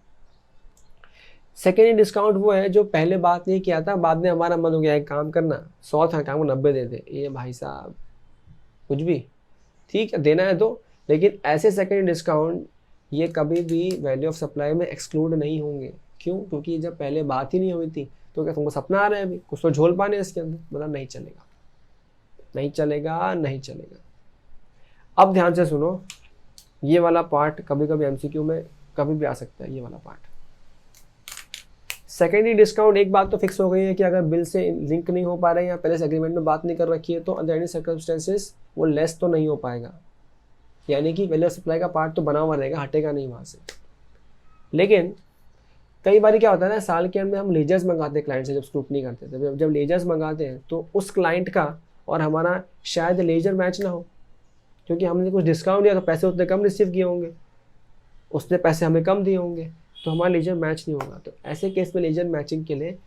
सेकेंडरी डिस्काउंट वो है जो पहले बात नहीं किया था, बाद में हमारा मन हो गया एक काम करना, 100 था काम को 90 दे दे, ये भाई साहब कुछ भी ठीक है देना है तो, लेकिन ऐसे सेकेंडरी डिस्काउंट ये कभी भी वैल्यू ऑफ सप्लाई में एक्सक्लूड नहीं होंगे। क्यों? क्योंकि जब पहले बात ही नहीं हुई थी तो क्या तुमको सपना आ रहा है अभी कुछ तो झोल पाने इसके अंदर, मतलब नहीं चलेगा, नहीं चलेगा, नहीं चलेगा। अब ध्यान से सुनो, ये वाला पार्ट कभी कभी एमसीक्यू में कभी भी आ सकता है, ये वाला पार्ट। सेकेंडरी डिस्काउंट एक बात तो फिक्स हो गई है कि अगर बिल से लिंक नहीं हो पा रहे हैं या पहले से एग्रीमेंट में बात नहीं कर रखी है तो अंडर एनी सर्कमस्टेंसेस वो लेस तो नहीं हो पाएगा, यानी कि वैल्यू ऑफ सप्लाई का पार्ट तो बना हुआ रहेगा, हटेगा नहीं वहाँ से। लेकिन कई बार क्या होता है ना, साल के अंत में हम लेजर्स मंगाते हैं क्लाइंट से, जब स्क्रूटनी करते थे, जब लेजर्स मंगाते हैं तो उस क्लाइंट का और हमारा शायद लेजर मैच ना हो, क्योंकि हमने कुछ डिस्काउंट दिया तो पैसे उतने कम रिसीव किए होंगे, उसने पैसे हमें कम दिए होंगे, तो हमारा लेजर मैच नहीं होगा। तो ऐसे केस में लेजर मैचिंग के लिए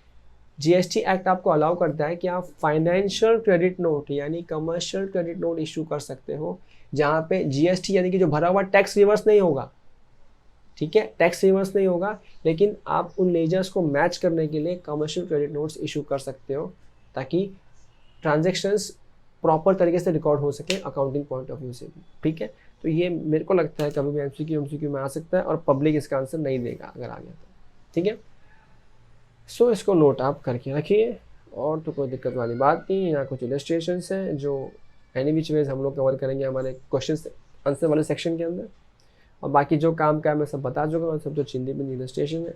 जीएसटी एक्ट आपको अलाउ करता है कि आप फाइनेंशियल क्रेडिट नोट यानी कमर्शियल क्रेडिट नोट इशू कर सकते हो, जहाँ पे जीएसटी यानी कि जो भरा हुआ टैक्स रिवर्स नहीं होगा, ठीक है, टैक्स रिवर्स नहीं होगा, लेकिन आप उन लेजर्स को मैच करने के लिए कमर्शियल क्रेडिट नोट्स इशू कर सकते हो ताकि ट्रांजैक्शंस प्रॉपर तरीके से रिकॉर्ड हो सके अकाउंटिंग पॉइंट ऑफ व्यू से भी, ठीक है। तो ये मेरे को लगता है कभी भी एमसीक्यू में आ सकता है और पब्लिक इसका आंसर नहीं देगा अगर आ गया तो, ठीक है। सो इसको नोट आप करके रखिए और तो कोई दिक्कत वाली बात नहीं। यहाँ कुछ इलस्ट्रेशंस हैं जो एनी विच वेज हम लोग कवर करेंगे हमारे क्वेश्चन आंसर वाले सेक्शन के अंदर, और बाकी जो काम का है मैं सब बता चुका हूँ, सब जो चिंदी बिंदी इलस्ट्रेशन है।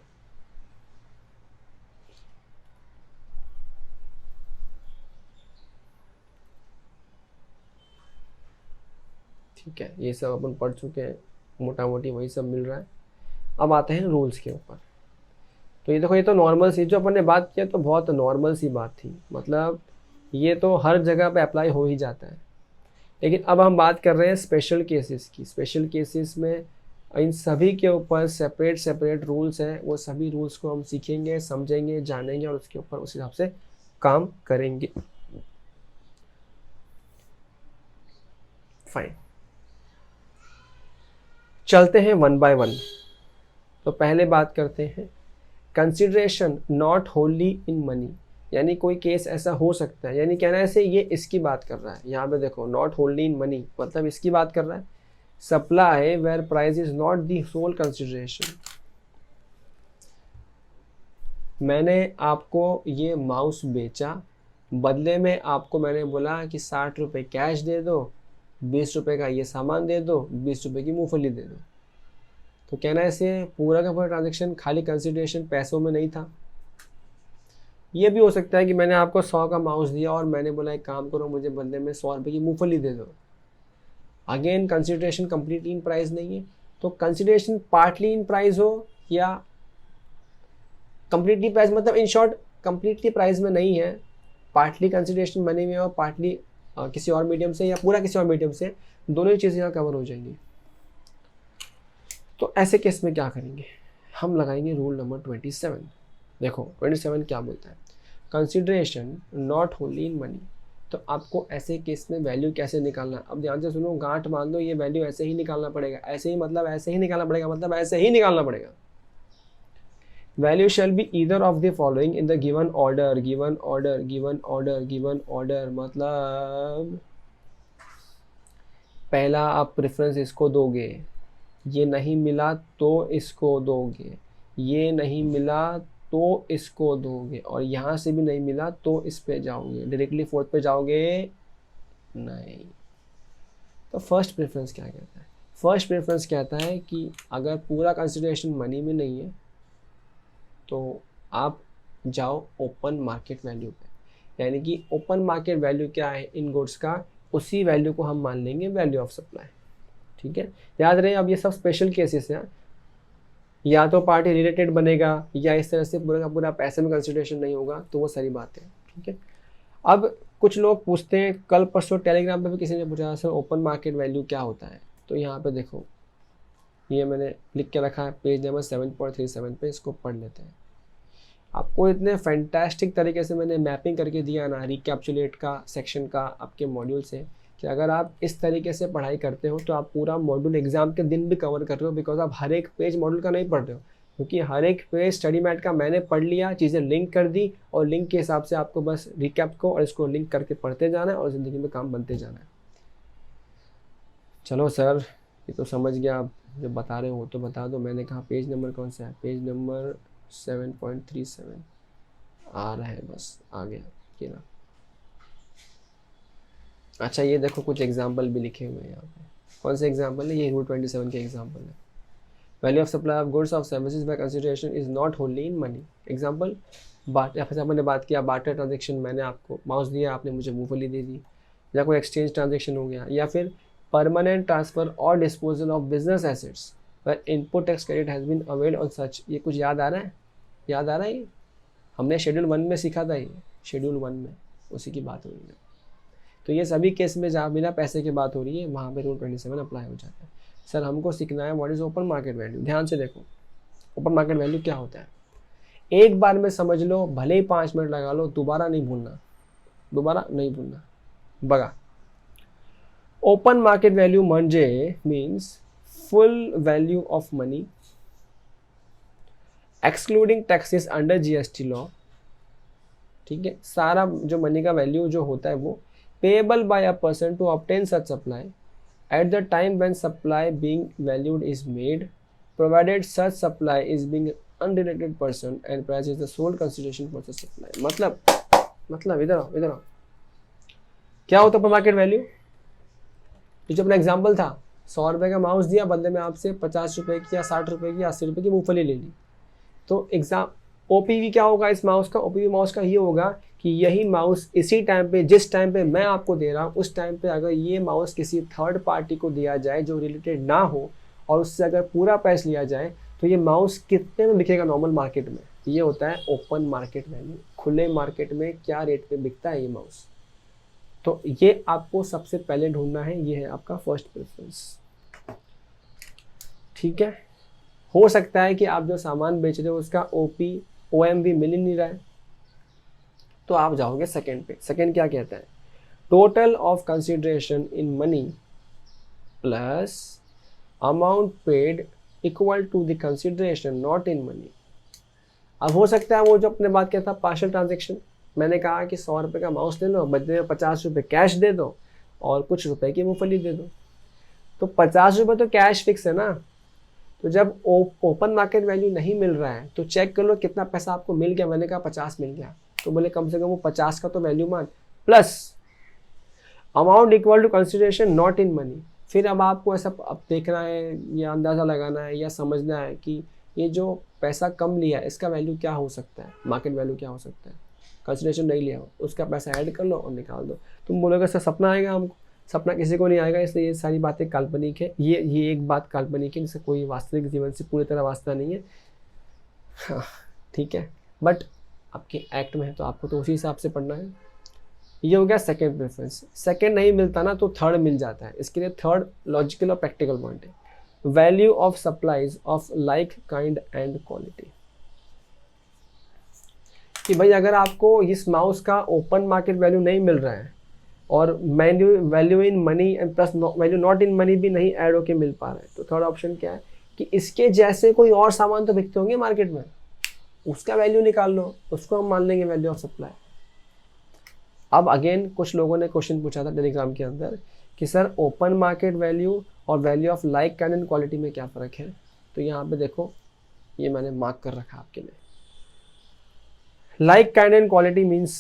ठीक है, ये सब अपन पढ़ चुके हैं, मोटा मोटी वही सब मिल रहा है। अब आते हैं रूल्स के ऊपर। तो ये देखो, ये तो नॉर्मल सी जो अपन ने बात किया तो बहुत नॉर्मल सी बात थी, मतलब ये तो हर जगह पे अप्लाई हो ही जाता है। लेकिन अब हम बात कर रहे हैं स्पेशल केसेस की। स्पेशल केसेस में इन सभी के ऊपर सेपरेट सेपरेट रूल्स हैं, वो सभी रूल्स को हम सीखेंगे, समझेंगे, जानेंगे और उसके ऊपर उस हिसाब से काम करेंगे। फाइन, चलते हैं वन बाय वन। तो पहले बात करते हैं consideration not Holi in money, यानी कोई केस ऐसा हो सकता है, यानी कहना ऐसे ये इसकी बात कर रहा है। यहाँ पे देखो नॉट होल्डी इन मनी मतलब इसकी बात कर रहा है। Supply where price is not the sole consideration. मैंने आपको ये माउस बेचा, बदले में आपको मैंने बोला कि 60 रुपये कैश दे दो, 20 रुपये का ये सामान दे दो, 20 रुपये की मूंगफली दे दो। तो कहना ऐसे पूरा का पूरा ट्रांजेक्शन खाली कंसिडरेशन पैसों में नहीं था। ये भी हो सकता है कि मैंने आपको 100 का माउस दिया और मैंने बोला एक काम करो मुझे बदले में 100 रुपये की मूंगफली दे दो। Again consideration completely in price नहीं है। तो कंसिडरेशन पार्टली इन प्राइस हो या कंप्लीटली प्राइस, मतलब इन शॉर्ट कंप्लीटली प्राइस में नहीं है, पार्टली कंसिडरेशन मनी में और पार्टली किसी और मीडियम से या पूरा किसी और मीडियम से, दोनों ही चीज़ें यहाँ कवर हो जाएंगी। तो ऐसे केस में क्या करेंगे, हम लगाएंगे रूल नंबर 27। देखो 27 क्या बोलता है, consideration not Holi in money. तो आपको ऐसे केस में वैल्यू कैसे निकालना है, अब ध्यान से सुनो, गांठ मान दो, ये वैल्यू ऐसे ही निकालना पड़ेगा। ऐसे ही मतलब ऐसे ही निकालना पड़ेगा, मतलब ऐसे ही निकालना पड़ेगा। Value shall be either of the following in the given order, given order, given order, given order. मतलब पहला आप प्रेफरेंस इसको दोगे, ये नहीं मिला तो इसको दोगे, ये नहीं मिला तो इसको दोगे, और यहाँ से भी नहीं मिला तो इस पे जाओगे, डायरेक्टली फोर्थ पे जाओगे नहीं। तो फर्स्ट प्रेफरेंस क्या कहता है, फर्स्ट प्रेफरेंस कहता है कि अगर पूरा कंसिडरेशन मनी में नहीं है तो आप जाओ ओपन मार्केट वैल्यू पे, यानी कि ओपन मार्केट वैल्यू क्या है इन गुड्स का, उसी वैल्यू को हम मान लेंगे वैल्यू ऑफ सप्लाई। ठीक है, याद रहे अब ये सब स्पेशल केसेस हैं, या तो पार्टी रिलेटेड बनेगा या इस तरह से पूरा का पूरा पैसे में कंसिडरेशन नहीं होगा, तो वो सारी बात है। ठीक है, अब कुछ लोग पूछते हैं, कल परसों टेलीग्राम पे भी किसी ने पूछा सर ओपन मार्केट वैल्यू क्या होता है। तो यहाँ पे देखो ये मैंने लिख के रखा है पेज नंबर 7.37 पे, इसको पढ़ लेते हैं। आपको इतने फैंटास्टिक तरीके से मैंने मैपिंग करके दिया ना रिकैप्चुलेट का सेक्शन का आपके मॉड्यूल से, कि अगर आप इस तरीके से पढ़ाई करते हो तो आप पूरा मॉड्यूल एग्जाम के दिन भी कवर कर रहे हो, बिकॉज आप हर एक पेज मॉड्यूल का नहीं पढ़ रहे हो, क्योंकि हर एक पे स्टडी मैट का मैंने पढ़ लिया, चीज़ें लिंक कर दी और लिंक के हिसाब से आपको बस रिकैप को और इसको लिंक करके पढ़ते जाना है और ज़िंदगी में काम बनते जाना है। चलो सर ये तो समझ गया, आप जब बता रहे हो तो बता दो। मैंने कहा पेज नंबर कौन सा है, पेज नंबर 7.37 आ रहा है, बस आ गया ये ना। अच्छा ये देखो कुछ एग्जाम्पल भी लिखे हुए हैं यहाँ पे। कौन से एग्जाम्पल है, ये रूल 27 के एग्जाम्पल है। Value of supply of goods of services by consideration is not होनली in money. Example या फिर आपने बात किया बार्टर ट्रांजेक्शन, मैंने आपको माउस दिया, आपने मुझे मूंगफली दे दी, या कोई एक्सचेंज ट्रांजेक्शन हो गया, या फिर परमानेंट ट्रांसफर और डिस्पोजल ऑफ बिजनेस एसेट्स पर input tax credit has been availed on such. ये कुछ याद आ रहा है, याद आ रहा है, ये हमने शेड्यूल 1 में सीखा था, ये शेड्यूल 1 में उसी की बात हो रही है। तो ये सभी केस में जहाँ बिना पैसे की बात हो रही है वहाँ पे रूल 27 अप्लाई हो जाता है। सर हमको सीखना है what is open market value. ध्यान से देखो ओपन मार्केट वैल्यू क्या होता है, एक बार में समझ लो, भले ही 5 मिनट लगा लो, दोबारा नहीं भूलना, दोबारा नहीं भूलना। बघा ओपन मार्केट वैल्यू म्हणजे means full value of money excluding taxes under GST law. ठीक है, सारा जो मनी का वैल्यू जो होता है वो payable by a person to obtain such supply at the time when supply being valued is made, provided such supply is being unrelated person and price is the sole consideration for the supply। मतलब इधर आओ, क्या होता है ओपन मार्केट वैल्यू। जो अपना एग्जांपल था, 100 रुपये का माउस दिया, बदले में आपसे 50 रुपये की या 60 रुपये की 80 रुपये की मूंगफली ले ली। तो एग्जाम ओपीवी क्या होगा इस माउस का, ओपीवी माउस का ये होगा कि यही माउस इसी टाइम पे, जिस टाइम पे मैं आपको दे रहा हूँ उस टाइम पे अगर ये माउस किसी थर्ड पार्टी को दिया जाए जो रिलेटेड ना हो और उससे अगर पूरा पैसा लिया जाए तो ये माउस कितने में बिकेगा नॉर्मल मार्केट में। ये होता है ओपन मार्केट वैल्यू, खुले मार्केट में क्या रेट पे बिकता है ये माउस। तो ये आपको सबसे पहले ढूंढना है, ये है आपका फर्स्ट प्रेफरेंस। ठीक है, हो सकता है कि आप जो सामान बेच रहे हो उसका OMV मिल ही नहीं रहा है, तो आप जाओगे सेकंड पे। सेकंड क्या कहता है, total of consideration in money plus amount paid equal to the consideration not in money. अब हो सकता है वो जो अपने बात किया था पार्शियल ट्रांजेक्शन, मैंने कहा कि 100 रुपये का माउस ले लो, बदले में 50 रुपये कैश दे दो और कुछ रुपए की मूंगफली दे दो। तो 50 रुपये तो कैश फिक्स है ना। तो जब ओपन मार्केट वैल्यू नहीं मिल रहा है तो चेक कर लो कितना पैसा आपको मिल गया। मैंने कहा 50 मिल गया, तो बोले कम से कम वो 50 का तो वैल्यू मान, plus amount equal to consideration not in money. फिर अब आपको ऐसा अब देखना है या अंदाज़ा लगाना है या समझना है कि ये जो पैसा कम लिया है इसका वैल्यू क्या हो सकता है, मार्केट वैल्यू क्या हो सकता है। कंसिडरेशन नहीं लिया हो, उसका पैसा ऐड कर लो और निकाल दो। तुम बोलोगे सर सपना आएगा हमको, सपना किसी को नहीं आएगा, इसलिए ये सारी बातें काल्पनिक है। ये एक बात काल्पनिक है जिससे कोई वास्तविक जीवन से पूरी तरह वास्ता नहीं है। हाँ ठीक है, बट आपके एक्ट में है तो आपको तो उसी हिसाब से पढ़ना है। ये हो गया सेकंड प्रेफरेंस। सेकंड नहीं मिलता ना तो थर्ड मिल जाता है। इसके लिए थर्ड लॉजिकल और प्रैक्टिकल पॉइंट है, value of supplies of like kind and quality. कि भाई अगर आपको इस माउस का ओपन मार्केट वैल्यू नहीं मिल रहा है और value in money and plus value not in money भी नहीं ऐड होके मिल पा रहा है, तो थर्ड ऑप्शन क्या है कि इसके जैसे कोई और सामान तो बिकते होंगे मार्केट में, उसका वैल्यू निकाल लो, उसको हम मान लेंगे वैल्यू ऑफ सप्लाई। अब अगेन कुछ लोगों ने क्वेश्चन पूछा था टेलीग्राम के अंदर कि सर ओपन मार्केट वैल्यू और value of like kind and quality में क्या फ़र्क है। तो यहाँ पे देखो ये मैंने मार्क कर रखा आपके लिए। Like kind and quality means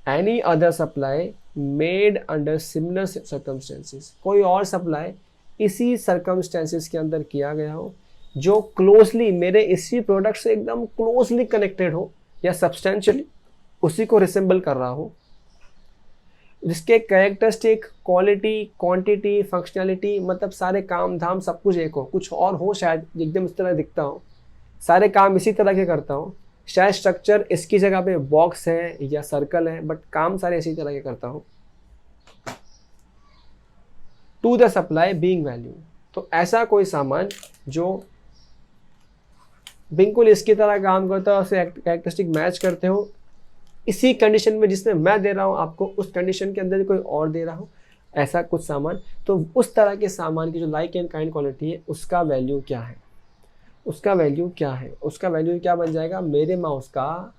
any other supply made under similar circumstances. कोई और सप्लाई इसी सर्कमस्टेंसेस के अंदर किया गया हो जो क्लोजली मेरे इसी प्रोडक्ट से एकदम क्लोजली कनेक्टेड हो या सब्सटेंशियली उसी को रिसेंबल कर रहा हो, जिसके कैरेक्टरिस्टिक, क्वालिटी, क्वांटिटी, फंक्शनैलिटी मतलब सारे काम धाम सब कुछ एक हो, कुछ और हो शायद एकदम इस तरह दिखता हो, सारे काम इसी तरह के करता हो, शायद स्ट्रक्चर इसकी जगह पे बॉक्स है या सर्कल है बट काम सारे इसी तरह के करता हो। To the supply being value, तो ऐसा कोई सामान जो बिल्कुल इसकी तरह काम करता हो, उससे कैरेक्टरिस्टिक मैच करते हो इसी कंडीशन में जिसमें मैं दे रहा हूँ आपको, उस कंडीशन के अंदर कोई और दे रहा हो, ऐसा कुछ सामान, तो उस तरह के सामान की जो लाइक एंड काइंड क्वालिटी है उसका वैल्यू क्या है। उसका वैल्यू क्या है, उसका वैल्यू क्या बन जाएगा, मेरे माउस का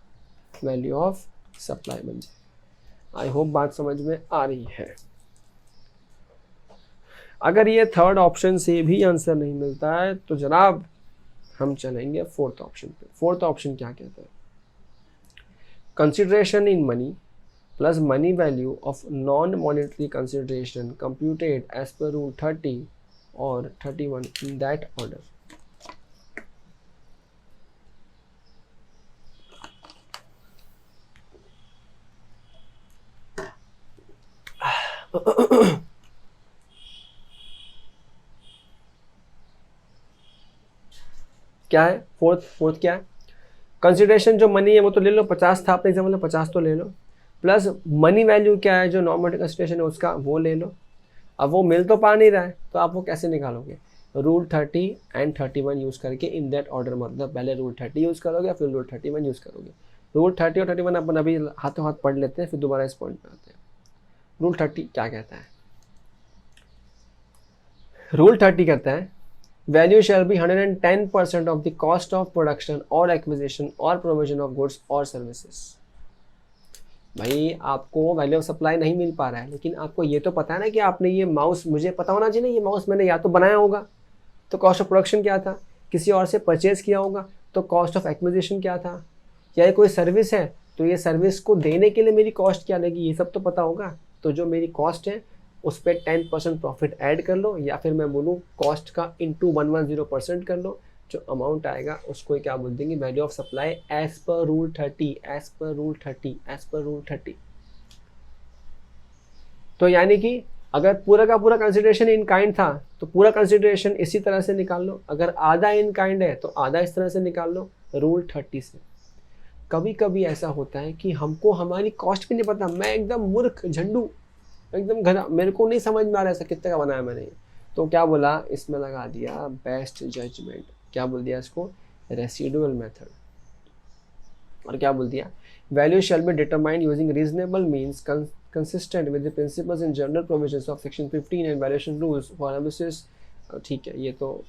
वैल्यू ऑफ सप्लाई बन जाएगा। आई होप बात समझ में आ रही है। अगर ये थर्ड ऑप्शन से भी आंसर नहीं मिलता है तो जनाब हम चलेंगे फोर्थ ऑप्शन पे। फोर्थ ऑप्शन क्या कहता है, consideration in money plus money value of non monetary consideration computed as per rule 30 और 31 इन दैट ऑर्डर। क्या है फोर्थ क्या है, कंसिडरेशन जो मनी है वो तो ले लो, 50 था अपने एग्जाम्पल में, 50 तो ले लो, प्लस मनी वैल्यू क्या है जो नॉर्मल कंसिडरेशन है उसका वो ले लो। अब वो मिल तो पा नहीं रहा है तो आप वो कैसे निकालोगे, रूल 30 एंड 31 यूज़ करके इन दैट ऑर्डर, मतलब पहले रूल 30 यूज़ करोगे फिर रूल 31 यूज़ करोगे। रूल 30 और 31 अपन अभी हाथों हाथ पढ़ लेते हैं फिर दोबारा इस पॉइंट पे आते हैं। रूल 30 क्या कहता है, रूल 30 कहता है value shall be 110% of the cost of production और एक्विजिशन और प्रोविजन ऑफ गुड्स और सर्विसेज। भाई आपको वैल्यू ऑफ सप्लाई नहीं मिल पा रहा है, लेकिन आपको ये तो पता है ना कि आपने ये माउस, मुझे पता होना चाहिए ये माउस मैंने या तो बनाया होगा तो कॉस्ट ऑफ प्रोडक्शन क्या था, किसी और से परचेज किया होगा तो कॉस्ट ऑफ एक्विजिशन क्या था, या ये कोई सर्विस है तो ये सर्विस को देने के लिए मेरी कॉस्ट क्या लगी, ये सब तो पता होगा। तो जो मेरी कॉस्ट है उस पर 10% प्रॉफिट ऐड कर लो, या फिर मैं बोलूँ कॉस्ट का इंटू 110% कर लो, जो अमाउंट आएगा उसको क्या बोल देंगे, value of supply as per rule 30, as per rule 30, as per rule 30। तो यानी कि अगर पूरा का पूरा कंसिडरेशन इन काइंड था तो पूरा कंसिडरेशन इसी तरह से निकाल लो, अगर आधा इन काइंड है तो आधा इस तरह से निकाल लो रूल 30 से। कभी कभी ऐसा होता है कि हमको हमारी कॉस्ट भी नहीं पता, मैं एकदम मूर्ख झंडू एकदम घना, मेरे को नहीं समझ में आ रहा है ऐसा कितने का बनाया मैंने, तो क्या बोला इसमें लगा दिया बेस्ट जजमेंट, क्या बोल दिया इसको, रेसिडुअल मेथड, और क्या बोल दिया value shall be determined using reasonable means consistent with the principles and general provisions of section 15 and valuation rules for analysis. ठीक है, ये तो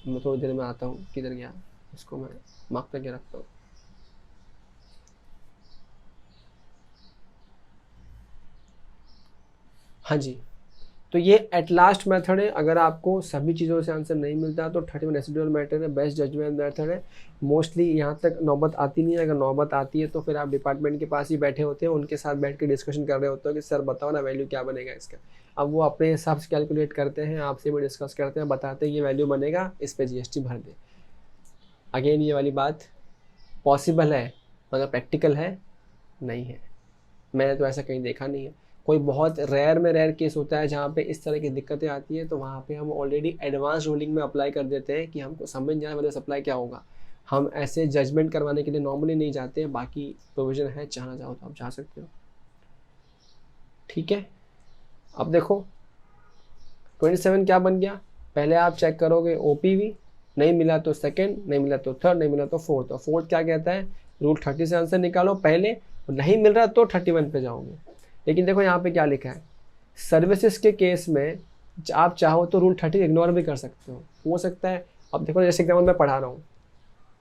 मैं थोड़ी देर में आता हूँ, किधर गया, इसको मैं मार्क करके रखता हूँ। हाँ जी, तो ये एट लास्ट मेथड है। अगर आपको सभी चीज़ों से आंसर नहीं मिलता तो 31 रेसिडुअल मेथड है, बेस्ट जजमेंट मेथड है। मोस्टली यहाँ तक नौबत आती नहीं है, अगर नौबत आती है तो फिर आप डिपार्टमेंट के पास ही बैठे होते हैं, उनके साथ बैठ के डिस्कशन कर रहे होते हो कि सर बताओ ना वैल्यू क्या बनेगा इसका। अब वो अपने हिसाब से कैलकुलेट करते हैं, आपसे भी डिस्कस करते हैं, बताते हैं ये वैल्यू बनेगा, इस पर GST भर दे। अगेन ये वाली बात पॉसिबल है मगर प्रैक्टिकल है नहीं है, मैंने तो ऐसा कहीं देखा नहीं है। कोई बहुत रेयर में रेयर केस होता है जहाँ पे इस तरह की दिक्कतें आती है, तो वहाँ पे हम ऑलरेडी एडवांस रूलिंग में अप्लाई कर देते हैं कि हमको समझ जाए मतलब सप्लाई क्या होगा। हम ऐसे जजमेंट करवाने के लिए नॉर्मली नहीं जाते हैं, बाकी प्रोविजन है, जाना चाहो तो आप जा सकते हो। ठीक है, अब देखो 27 क्या बन गया, पहले आप चेक करोगे OPV, नहीं मिला तो सेकेंड, नहीं मिला तो थर्ड, नहीं मिला तो फोर्थ। और फोर्थ क्या कहता है, रूल 30 से आंसर निकालो पहले, नहीं मिल रहा तो 31 पे जाओगे। लेकिन देखो यहाँ पे क्या लिखा है, सर्विसेज के केस में आप चाहो तो रूल 30 इग्नोर भी कर सकते हो सकता है। अब देखो जैसे एग्जाम्पल मैं पढ़ा रहा हूँ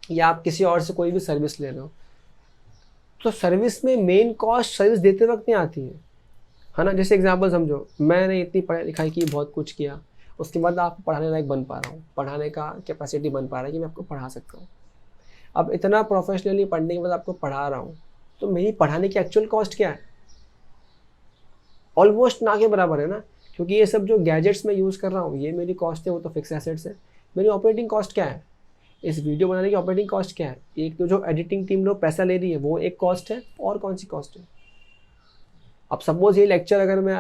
या आप किसी और से कोई भी सर्विस ले रहे हो, तो सर्विस में मेन कॉस्ट सर्विस देते वक्त नहीं आती है ना। जैसे एग्जाम्पल समझो, मैंने इतनी पढ़ाई लिखाई की, बहुत कुछ किया, उसके बाद आपको पढ़ाने लायक बन पा रहा हूँ, पढ़ाने का कैपेसिटी बन पा रहा है कि मैं आपको पढ़ा सकता हूँ। अब इतना प्रोफेशनली पढ़ने के बाद आपको पढ़ा रहा हूँ, तो मेरी पढ़ाने की एक्चुअल कॉस्ट क्या है, ऑलमोस्ट ना के बराबर है ना, क्योंकि ये सब जो गैजेट्स में यूज़ कर रहा हूँ ये मेरी कॉस्ट है, वो तो फिक्स एसेट्स है। मेरी ऑपरेटिंग कॉस्ट क्या है, इस वीडियो बनाने की ऑपरेटिंग कॉस्ट क्या है, एक तो जो एडिटिंग टीम लोग पैसा ले रही है वो एक कॉस्ट है, और कौन सी कॉस्ट है। अब सपोज ये लेक्चर अगर मैं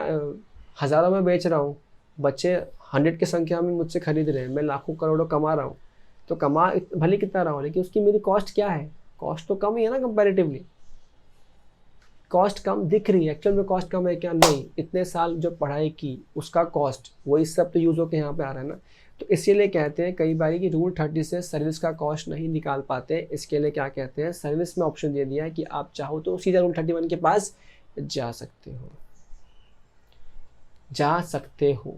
हज़ारों में बेच रहा हूँ, बच्चे 100 की संख्या में मुझसे खरीद रहे हैं, मैं लाखों करोड़ों कमा रहा हूँ, तो कमा भले कितना रहा हूँ, लेकिन उसकी मेरी कॉस्ट क्या है, कॉस्ट तो कम ही है ना कंपैरेटिवली। कॉस्ट कम दिख रही है, एक्चुअल में कॉस्ट कम है क्या, नहीं, इतने साल जो पढ़ाई की उसका कॉस्ट वही सब तो यूज़ होकर यहाँ पे आ रहा है ना। तो इसीलिए कहते हैं कई बार कि रूल 30 से सर्विस का कॉस्ट नहीं निकाल पाते, इसके लिए क्या कहते हैं, सर्विस में ऑप्शन दे दिया है कि आप चाहो तो सीधा रूल 31 के पास जा सकते हो, जा सकते हो।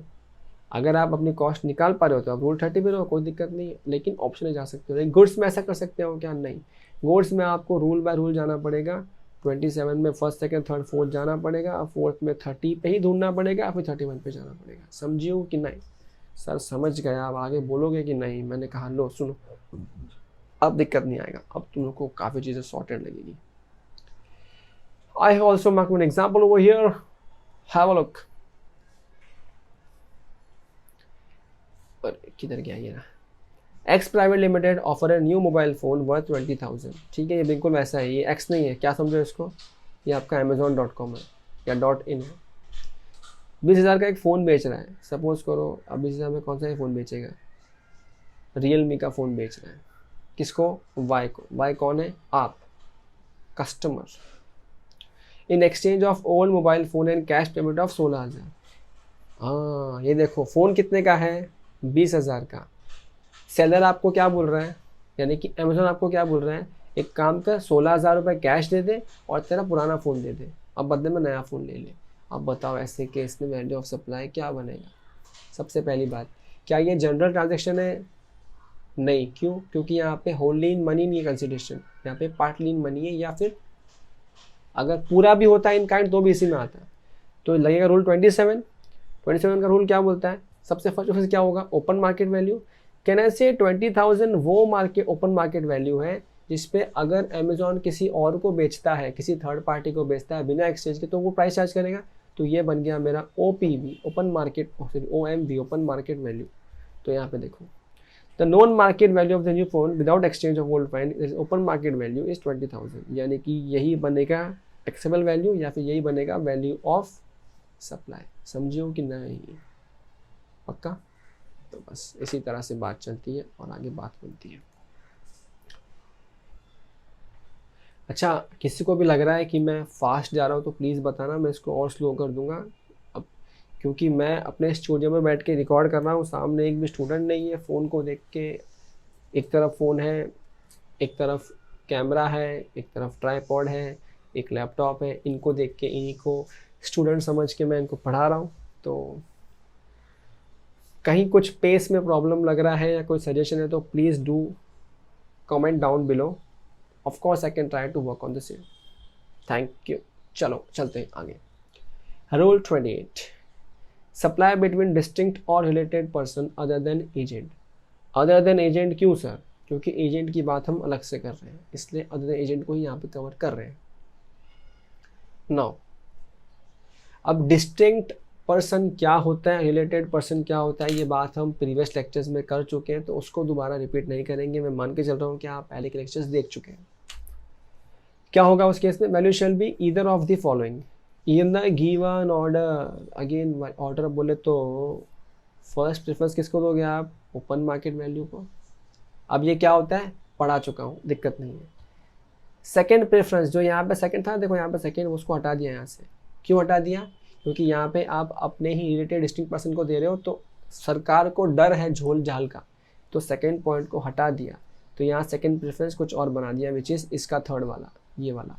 अगर आप अपनी कॉस्ट निकाल पा रहे हो तो आप रूल 30 पे रहो, कोई दिक्कत नहीं है, लेकिन ऑप्शन में जा सकते हो। लेकिन गुड्स में ऐसा कर सकते हो क्या? नहीं, गुड्स में आपको रूल बाय रूल जाना पड़ेगा। 27 में फर्स्ट सेकंड थर्ड फोर्थ जाना पड़ेगा, फोर्थ में 30 पे ही ढूंढना पड़ेगा, फिर 31 पे जाना पड़ेगा। समझियो कि नहीं? सर समझ गया, आप आगे बोलोगे कि नहीं? मैंने कहा लो सुनो, अब दिक्कत नहीं आएगा, अब तुम लोग को काफ़ी चीज़ें सॉर्टेड लगेगी। I have also marked an example over here. Have a look. किधर गया ये ना? X private limited offer a new mobile phone worth 20,000। ठीक है, ये बिल्कुल वैसा है, ये X नहीं है, क्या समझो इसको? ये आपका Amazon.com है या .in है। 20,000 का एक फ़ोन बेच रहा है। सपोज करो अब 20,000 में कौन सा फ़ोन बेचेगा? Realme का फ़ोन बेच रहा है। किसको? Y को। Y कौन है? आप, customer. In exchange of old mobile phone and cash payment of 16,000। हाँ, ये देखो फ़ोन कितने का है? 20,000 का। सेलर आपको क्या बोल रहा है, यानी कि अमेज़ॉन आपको क्या बोल रहा है? एक काम कर, 16,000 रुपये कैश दे दे और तेरा पुराना फ़ोन दे दे, अब बदले में नया फ़ोन ले ले। अब बताओ ऐसे केस में वैल्यू ऑफ सप्लाई क्या बनेगा? सबसे पहली बात, क्या ये जनरल ट्रांजेक्शन है? नहीं। क्यों? क्योंकि यहाँ पे होल इन मनी नहीं है कंसिडरेशन, यहाँ पे पार्टली इन मनी है, या फिर अगर पूरा भी होता है इन काइंड तो भी इसी में आता है। तो लगेगा रूल 27 का रूल क्या बोलता है? सबसे फर्स्ट क्या होगा? Open market value. Can I से 20,000 वो मार्केट ओपन मार्केट वैल्यू है जिसपे अगर अमेजॉन किसी और को बेचता है, किसी थर्ड पार्टी को बेचता है बिना एक्सचेंज के, तो वो प्राइस चार्ज करेगा। तो ये बन गया मेरा OPV, open market, OMV, open market value. तो यहाँ पे देखो, the non market value of the new phone without exchange of old fine open market value is 20,000, यानी कि यही बनेगा टैक्सेबल वैल्यू या फिर यही बनेगा वैल्यू ऑफ सप्लाई। समझियो कि नहीं? पक्का? तो बस इसी तरह से बात चलती है और आगे बात बनती है। अच्छा, किसी को भी लग रहा है कि मैं फास्ट जा रहा हूँ तो प्लीज़ बताना, मैं इसको और स्लो कर दूंगा। अब क्योंकि मैं अपने स्टूडियो में बैठ के रिकॉर्ड कर रहा हूँ, सामने एक भी स्टूडेंट नहीं है, फ़ोन को देख के, एक तरफ फ़ोन है, एक तरफ कैमरा है, एक तरफ ट्राइपॉड है, एक लैपटॉप है, इनको देख के इन्हीं को स्टूडेंट समझ के मैं इनको पढ़ा रहा हूँ। तो कहीं कुछ पेस में प्रॉब्लम लग रहा है या कोई सजेशन है तो please do comment down below. Of course I can try to work on the same. Thank you. चलो चलते हैं आगे। रूल 28, सप्लाई बिटवीन डिस्टिंक्ट और related person other than agent. Other than agent क्यों सर? क्योंकि एजेंट की बात हम अलग से कर रहे हैं, इसलिए अदर देन एजेंट को ही यहाँ पे कवर कर रहे हैं। नाउ अब डिस्टिंक्ट पर्सन क्या होता है, रिलेटेड पर्सन क्या होता है, ये बात हम प्रीवियस लेक्चर्स में कर चुके हैं, तो उसको दोबारा रिपीट नहीं करेंगे। मैं मान के चल रहा हूँ कि आप पहले के लेक्चर्स देख चुके हैं। क्या होगा उस केस में? Value shall be either of the following in the given order. Again order बोले तो फर्स्ट प्रेफरेंस किसको दोगे आप? ओपन मार्केट वैल्यू को। अब ये क्या होता है? पढ़ा चुका हूँ, दिक्कत नहीं है। सेकेंड प्रेफरेंस, जो यहाँ पे सेकेंड था, देखो यहाँ पे सेकेंड, उसको हटा दिया यहाँ से। क्यों हटा दिया? क्योंकि यहाँ पे आप अपने ही रिलेटेड डिस्टिंक्ट पर्सन को दे रहे हो, तो सरकार को डर है झोल झाल का, तो सेकेंड पॉइंट को हटा दिया। तो यहाँ सेकेंड प्रेफरेंस कुछ और बना दिया, विच इज़ इसका थर्ड वाला, ये वाला।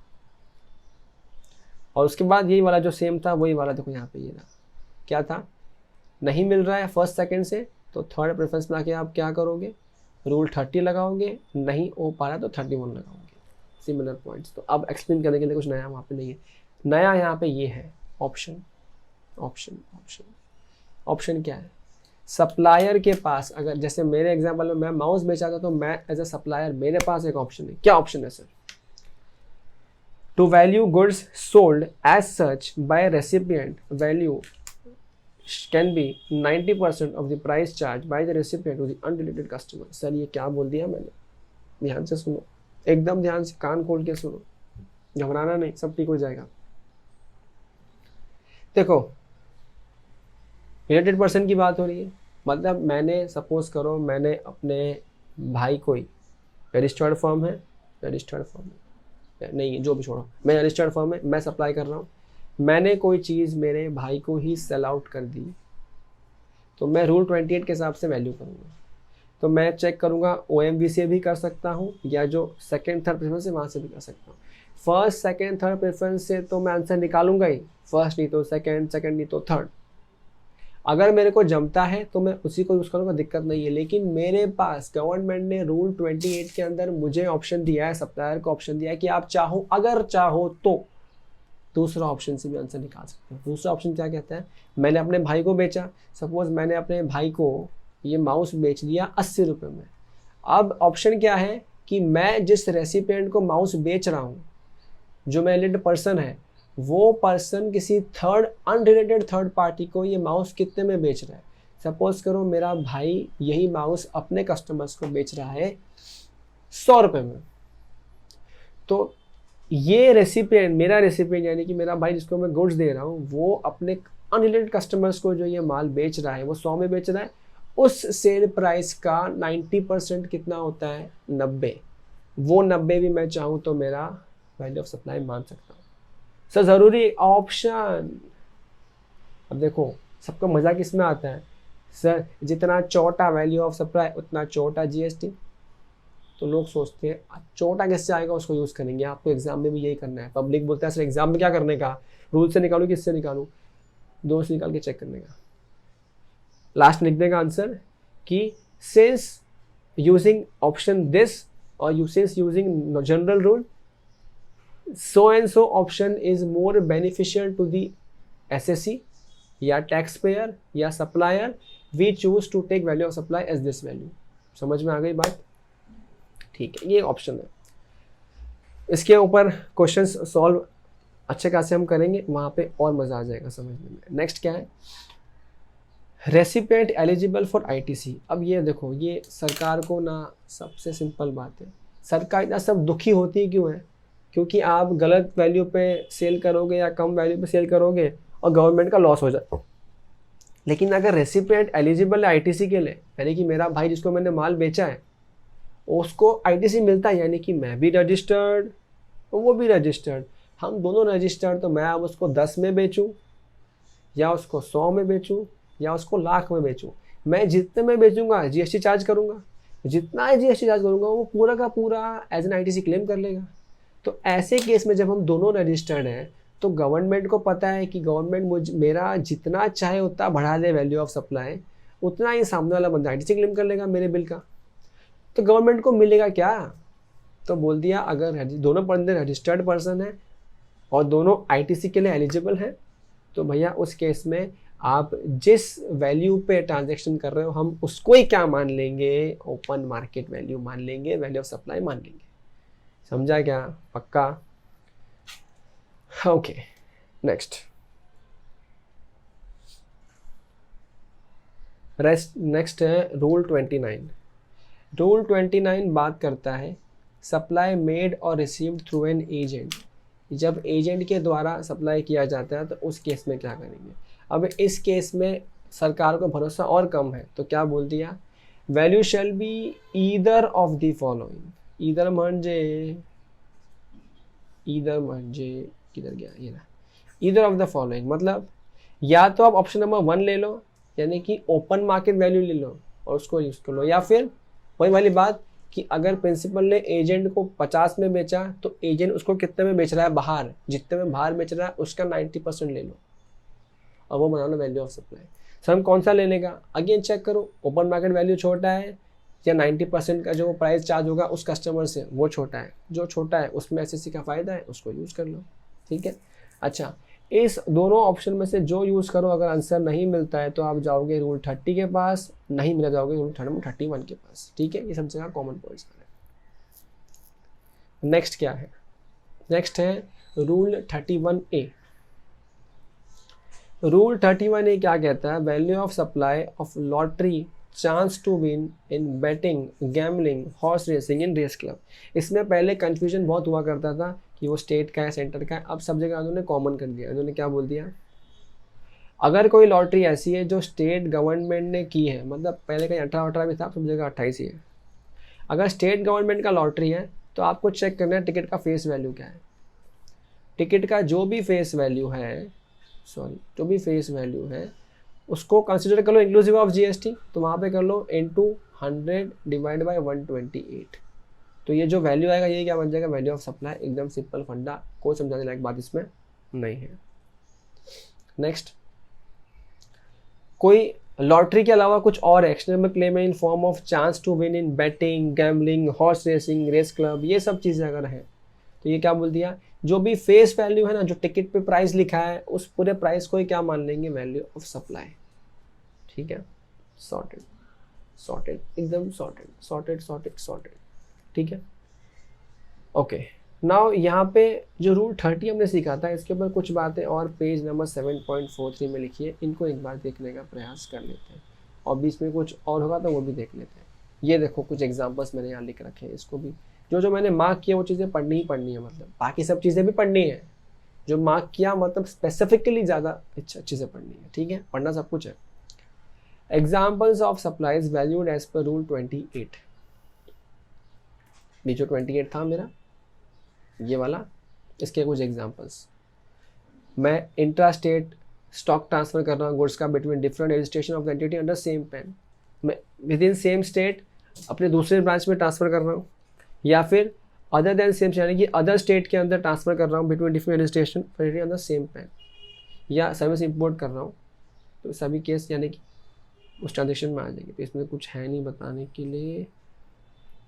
और उसके बाद यही वाला जो सेम था वही वाला, देखो यहाँ पे ये रहा। क्या था? नहीं मिल रहा है फर्स्ट सेकेंड से, तो थर्ड प्रेफरेंस में आके आप क्या करोगे? रूल 30 लगाओगे, नहीं हो पा रहा तो 31 लगाओगे। Similar points. तो अब एक्सप्लेन करने के लिए कुछ नया वहाँ पे नहीं है। नया यहाँ पे ये है ऑप्शन। ऑप्शन ऑप्शन ऑप्शन क्या है? सप्लायर के पास, अगर जैसे मेरे एग्जांपल में मैं माउस बेचा था, तो मैं एज अ सप्लायर मेरे पास एक ऑप्शन है। क्या ऑप्शन है sir? To value goods sold as such by recipient value can be 90% of the price charge by the recipient to the unrelated customer. Sir ये क्या बोल दिया मैंने? ध्यान से सुनो, एकदम ध्यान से कान खोल के सुनो, घबराना नहीं, सब ठीक हो जाएगा। देखो, रिलेटेड पर्सन की बात हो रही है, मतलब मैंने सपोज करो मैंने अपने भाई को ही, रजिस्टर्ड फर्म है, रजिस्टर्ड फर्म नहीं है, जो भी छोड़ो, मैं रजिस्टर्ड फर्म है, मैं सप्लाई कर रहा हूँ, मैंने कोई चीज़ मेरे भाई को ही सेल आउट कर दी, तो मैं रूल 28 के हिसाब से वैल्यू करूँगा। तो मैं चेक करूँगा OMV से भी कर सकता हूँ, या जो सेकेंड थर्ड प्रेफरेंस है वहाँ से भी कर सकता हूँ। फर्स्ट सेकेंड थर्ड प्रेफरेंस से तो मैं आंसर निकालूंगा ही, फर्स्ट नहीं तो सेकेंड, सेकेंड नहीं तो थर्ड। अगर मेरे को जमता है तो मैं उसी को यूज़ करूँगा, दिक्कत नहीं है। लेकिन मेरे पास गवर्नमेंट ने रूल 28 के अंदर मुझे ऑप्शन दिया है, सप्लायर को ऑप्शन दिया है कि आप चाहो, अगर चाहो तो दूसरा ऑप्शन से भी आंसर निकाल सकते हो। दूसरा ऑप्शन क्या कहता है, मैंने अपने भाई को बेचा, सपोज मैंने अपने भाई को ये माउस बेच दिया 80 रुपये में। अब ऑप्शन क्या है कि मैं जिस रेसिपिएंट को माउस बेच रहा हूँ, जो मेलिड पर्सन है, वो पर्सन किसी थर्ड अनरिलेटेड थर्ड पार्टी को ये माउस कितने में बेच रहा है। सपोज करो मेरा भाई यही माउस अपने कस्टमर्स को बेच रहा है 100 रुपये में, तो ये रेसिपिएंट, मेरा रेसिपिएंट यानी कि मेरा भाई जिसको मैं गुड्स दे रहा हूँ, वो अपने अनरिलेटेड कस्टमर्स को जो ये माल बेच रहा है वो 100 में बेच रहा है। उस सेल प्राइस का 90% कितना होता है, 90। वो 90 भी मैं चाहूँ तो मेरा वैल्यू ऑफ सप्लाई मान सकता हूँ। सर ज़रूरी ऑप्शन, अब देखो सबको मज़ा किस में आता है, सर जितना छोटा वैल्यू ऑफ सप्लाई उतना छोटा जीएसटी। तो लोग सोचते हैं छोटा किससे आएगा उसको यूज़ करेंगे। आपको एग्जाम में भी यही करना है। पब्लिक बोलता है सर एग्जाम में क्या करने का, रूल से निकालूँ किससे निकालूँ, दो से निकाल के चेक करने का। लास्ट लिख देगा आंसर कि सिंस यूजिंग ऑप्शन दिस और since using general rule, so and so option is more beneficial to the SSC या टैक्स पेयर या supplier, we choose to take value of supply as this value। समझ में आ गई बात? ठीक है, ये ऑप्शन है। इसके ऊपर क्वेश्चंस सॉल्व अच्छे खासे हम करेंगे, वहाँ पे और मज़ा आ जाएगा समझने में। नेक्स्ट क्या है, रेसिपिएंट एलिजिबल फॉर आईटीसी। अब ये देखो, ये सरकार को ना, सबसे सिंपल बात है, सरकार इतना सब दुखी होती क्यों है, क्योंकि आप गलत वैल्यू पे सेल करोगे या कम वैल्यू पे सेल करोगे और गवर्नमेंट का लॉस हो जाए। लेकिन अगर रेसिपिएंट एलिजिबल है आईटीसी के लिए, यानी कि मेरा भाई जिसको मैंने माल बेचा है उसको आईटीसी मिलता है, यानी कि मैं भी रजिस्टर्ड वो भी रजिस्टर्ड, हम दोनों रजिस्टर्ड, तो मैं अब उसको 10 में बेचूं या उसको 100 में बेचूं या उसको लाख में बेचूं, मैं जितने में बेचूंगा जीएसटी चार्ज करूंगा, जितना जीएसटी चार्ज करूंगा वो पूरा का पूरा एज एन आईटीसी क्लेम कर लेगा। तो ऐसे केस में जब हम दोनों रजिस्टर्ड हैं तो गवर्नमेंट को पता है कि गवर्नमेंट मेरा जितना चाहे उतना बढ़ा दे वैल्यू ऑफ सप्लाई, उतना ही सामने वाला बंदा आईटीसी क्लेम कर लेगा मेरे बिल का। तो गवर्नमेंट को मिलेगा क्या, तो बोल दिया अगर दोनों बंदे रजिस्टर्ड पर्सन है और दोनों आईटीसी के लिए एलिजिबल हैं, तो भैया उस केस में आप जिस वैल्यू पे ट्रांजैक्शन कर रहे हो हम उसको ही क्या मान लेंगे, ओपन मार्केट वैल्यू मान लेंगे, वैल्यू ऑफ सप्लाई मान लेंगे। समझा क्या, पक्का? ओके, नेक्स्ट है रूल 29। रूल 29 बात करता है सप्लाई मेड और रिसीव्ड थ्रू एन एजेंट। जब एजेंट के द्वारा सप्लाई किया जाता है तो उस केस में क्या करेंगे। अब इस केस में सरकार को भरोसा और कम है, तो क्या बोल दिया, value shall be either of the following. Either म्हणजे किधर गया ये ना, ईदर ऑफ द फॉलोइंग मतलब या तो आप ऑप्शन नंबर 1 ले लो, यानी कि ओपन मार्केट वैल्यू ले लो और उसको यूज़ कर लो, या फिर वही वाली बात कि अगर प्रिंसिपल ने एजेंट को 50 में बेचा तो एजेंट उसको कितने में बेच रहा है बाहर, जितने में बाहर बेच रहा है उसका 90% ले लो और वो बना low value of supply. Sir हम कौन सा लेने का, अगेन चेक करो, ओपन मार्केट वैल्यू छोटा है या 90% का जो प्राइस चार्ज होगा उस कस्टमर से वो छोटा है, जो छोटा है उसमें एसएससी का फ़ायदा है, उसको यूज़ कर लो। ठीक है, अच्छा इस दोनों ऑप्शन में से जो यूज़ करो, अगर आंसर नहीं मिलता है तो आप जाओगे रूल 30 के पास, नहीं मिला जाओगे रूल 31 के पास। ठीक है, ये सब जगह कॉमन पॉइंट्स है। नेक्स्ट क्या है, नेक्स्ट है रूल 31A। रूल 31A क्या कहता है, value of supply of lottery chance to win in betting, gambling, horse racing in race club. इसमें पहले कंफ्यूजन बहुत हुआ करता था कि वो स्टेट का है सेंटर का है, अब सब जगह उन्होंने कॉमन कर दिया। उन्होंने क्या बोल दिया, अगर कोई लॉटरी ऐसी है जो स्टेट गवर्नमेंट ने की है, मतलब पहले कहीं 18 भी था, सब जगह 28 ही है, अगर स्टेट गवर्नमेंट का लॉटरी है तो आपको चेक करना है टिकट का फेस वैल्यू क्या है। टिकट का जो भी फेस वैल्यू है उसको कंसिडर कर लो इंक्लूसिव ऑफ जीएसटी, तो वहाँ पे कर लो इनटू 100 डिवाइड बाय 128। तो ये जो वैल्यू आएगा ये क्या बन जाएगा, वैल्यू ऑफ सप्लाई। एकदम सिंपल फंडा, कोई समझाने लायक बात इसमें नहीं है। नेक्स्ट कोई लॉटरी के अलावा कुछ और एक्शनेबल क्लेम है in form of chance to win in betting, gambling, horse racing, race club, ये सब चीज़ें अगर हैं तो ये क्या बोल दिया, जो भी फेस वैल्यू है ना, जो टिकट पे प्राइस लिखा है उस पूरे प्राइस को ही क्या मान लेंगे, वैल्यू ऑफ सप्लाई। ठीक है, सॉर्टेड, सॉर्टेड, एकदम सॉर्टेड, सॉर्टेड, सॉर्टेड, सॉर्टेड। ठीक है, ओके। नाउ यहाँ पे जो रूल 30 हमने सीखा था, इसके ऊपर कुछ बातें और पेज नंबर 7.43 में लिखिए, इनको एक बार देखने का प्रयास कर लेते हैं, और बीच में कुछ और होगा तो वो भी देख लेते हैं। ये देखो कुछ एग्जांपल्स मैंने यहाँ लिख रखे हैं, इसको भी जो मैंने मार्क किया वो चीज़ें पढ़नी ही पढ़नी है, मतलब बाकी सब चीज़ें भी पढ़नी है, जो मार्क किया मतलब स्पेसिफिकली ज़्यादा अच्छे से पढ़नी है। ठीक है, पढ़ना सब कुछ है। Examples of supplies valued as per rule 28, ये जो 28 था मेरा ये वाला, इसके कुछ एग्जांपल्स, मैं इंट्रा स्टेट स्टॉक ट्रांसफ़र कर रहा हूँ गुड्स का between different registration of the entity under same PAN, मैं विद इन सेम स्टेट अपने दूसरे ब्रांच में ट्रांसफ़र कर रहा हूँ, या फिर अदर देन सेम, यानी कि अदर स्टेट के अंदर ट्रांसफ़र कर रहा हूँ between different registration under same PAN, या सर्विस इंपोर्ट कर रहा हूँ, तो सभी केस यानी कि उस ट्रांजेक्शन में आ जाएंगे। तो इसमें कुछ है नहीं बताने के लिए,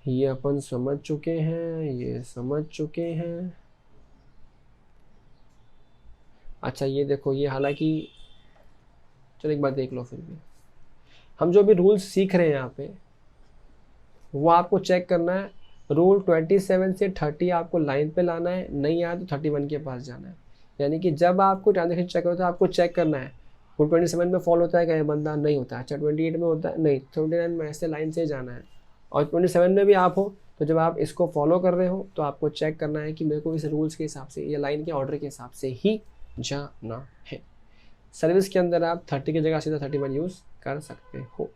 ये अपन समझ चुके हैं, ये समझ चुके हैं। अच्छा ये देखो, ये हालांकि चलो एक बार देख लो, फिर भी हम जो भी रूल्स सीख रहे हैं यहाँ पे वो आपको चेक करना है। रूल 27 से 30 आपको लाइन पे लाना है, नहीं आया तो 31 के पास जाना है। यानी कि जब आपको ट्रांजेक्शन चेक होता है आपको चेक करना है वो 27 में फॉलो होता है क्या ये बंदा, नहीं होता है। अच्छा 28 में होता है, नहीं, 29 में ऐसे लाइन से जाना है। और 27 में भी आप हो तो जब आप इसको फॉलो कर रहे हो तो आपको चेक करना है कि मेरे को इस रूल्स के हिसाब से या लाइन के ऑर्डर के हिसाब से ही जाना है। सर्विस के अंदर आप 30 की जगह सीधा 31 यूज़ कर सकते हो।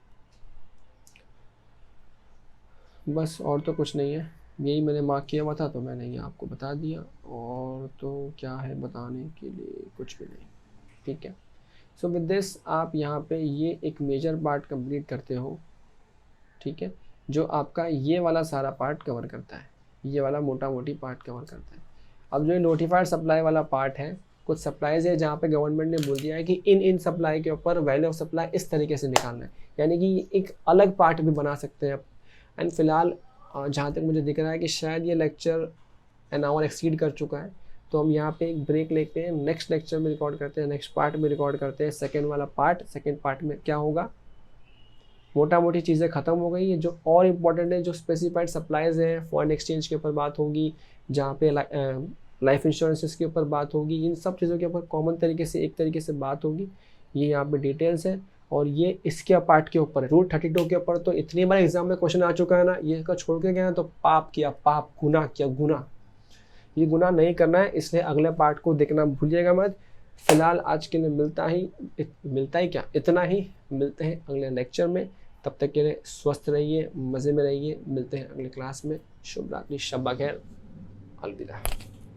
बस और तो कुछ नहीं है, यही मैंने मार्क किया हुआ था तो मैंने ये आपको बता दिया, और तो क्या है बताने के लिए, कुछ भी नहीं। ठीक है, सो विद दिस आप यहाँ पे ये एक मेजर पार्ट कंप्लीट करते हो। ठीक है, जो आपका ये वाला सारा पार्ट कवर करता है, ये वाला मोटा मोटी पार्ट कवर करता है। अब जो नोटिफाइड सप्लाई वाला पार्ट है, कुछ सप्लाईज है जहाँ पे गवर्नमेंट ने बोल दिया है कि इन सप्लाई के ऊपर वैल्यू ऑफ सप्लाई इस तरीके से निकालना है, यानी कि एक अलग पार्ट भी बना सकते हैं। एंड फिलहाल जहाँ तक मुझे दिख रहा है कि शायद ये लेक्चर एन आवर एक्सीड कर चुका है, तो हम यहाँ पे एक ब्रेक लेते हैं, नेक्स्ट लेक्चर में रिकॉर्ड करते हैं, नेक्स्ट पार्ट में रिकॉर्ड करते हैं सेकेंड वाला पार्ट। सेकेंड पार्ट में क्या होगा, मोटा मोटी चीज़ें ख़त्म हो गई है। जो और इम्पोर्टेंट है, जो स्पेसिफाइड सप्लाईज हैं, फॉरेन एक्सचेंज के ऊपर बात होगी, जहाँ पे लाइफ इंश्योरेंसेस के ऊपर बात होगी, इन सब चीज़ों के ऊपर कॉमन तरीके से एक तरीके से बात होगी। ये यहाँ पे डिटेल्स है, और ये इसके पार्ट के ऊपर है। रूल 32 के ऊपर तो इतनी बार एग्जाम में क्वेश्चन आ चुका है ना, ये का छोड़ के गया तो पाप किया, पाप, गुनाह किया, गुनाह, ये गुनाह नहीं करना है, इसलिए अगले पार्ट को देखना भूलिएगा मत। फिलहाल आज के लिए मिलता ही क्या, इतना ही। मिलते हैं अगले लेक्चर में, तब तक के लिए स्वस्थ रहिए, मज़े में रहिए। मिलते हैं अगले क्लास में। शुभ रात्रि, शब बखैर, अलविदा।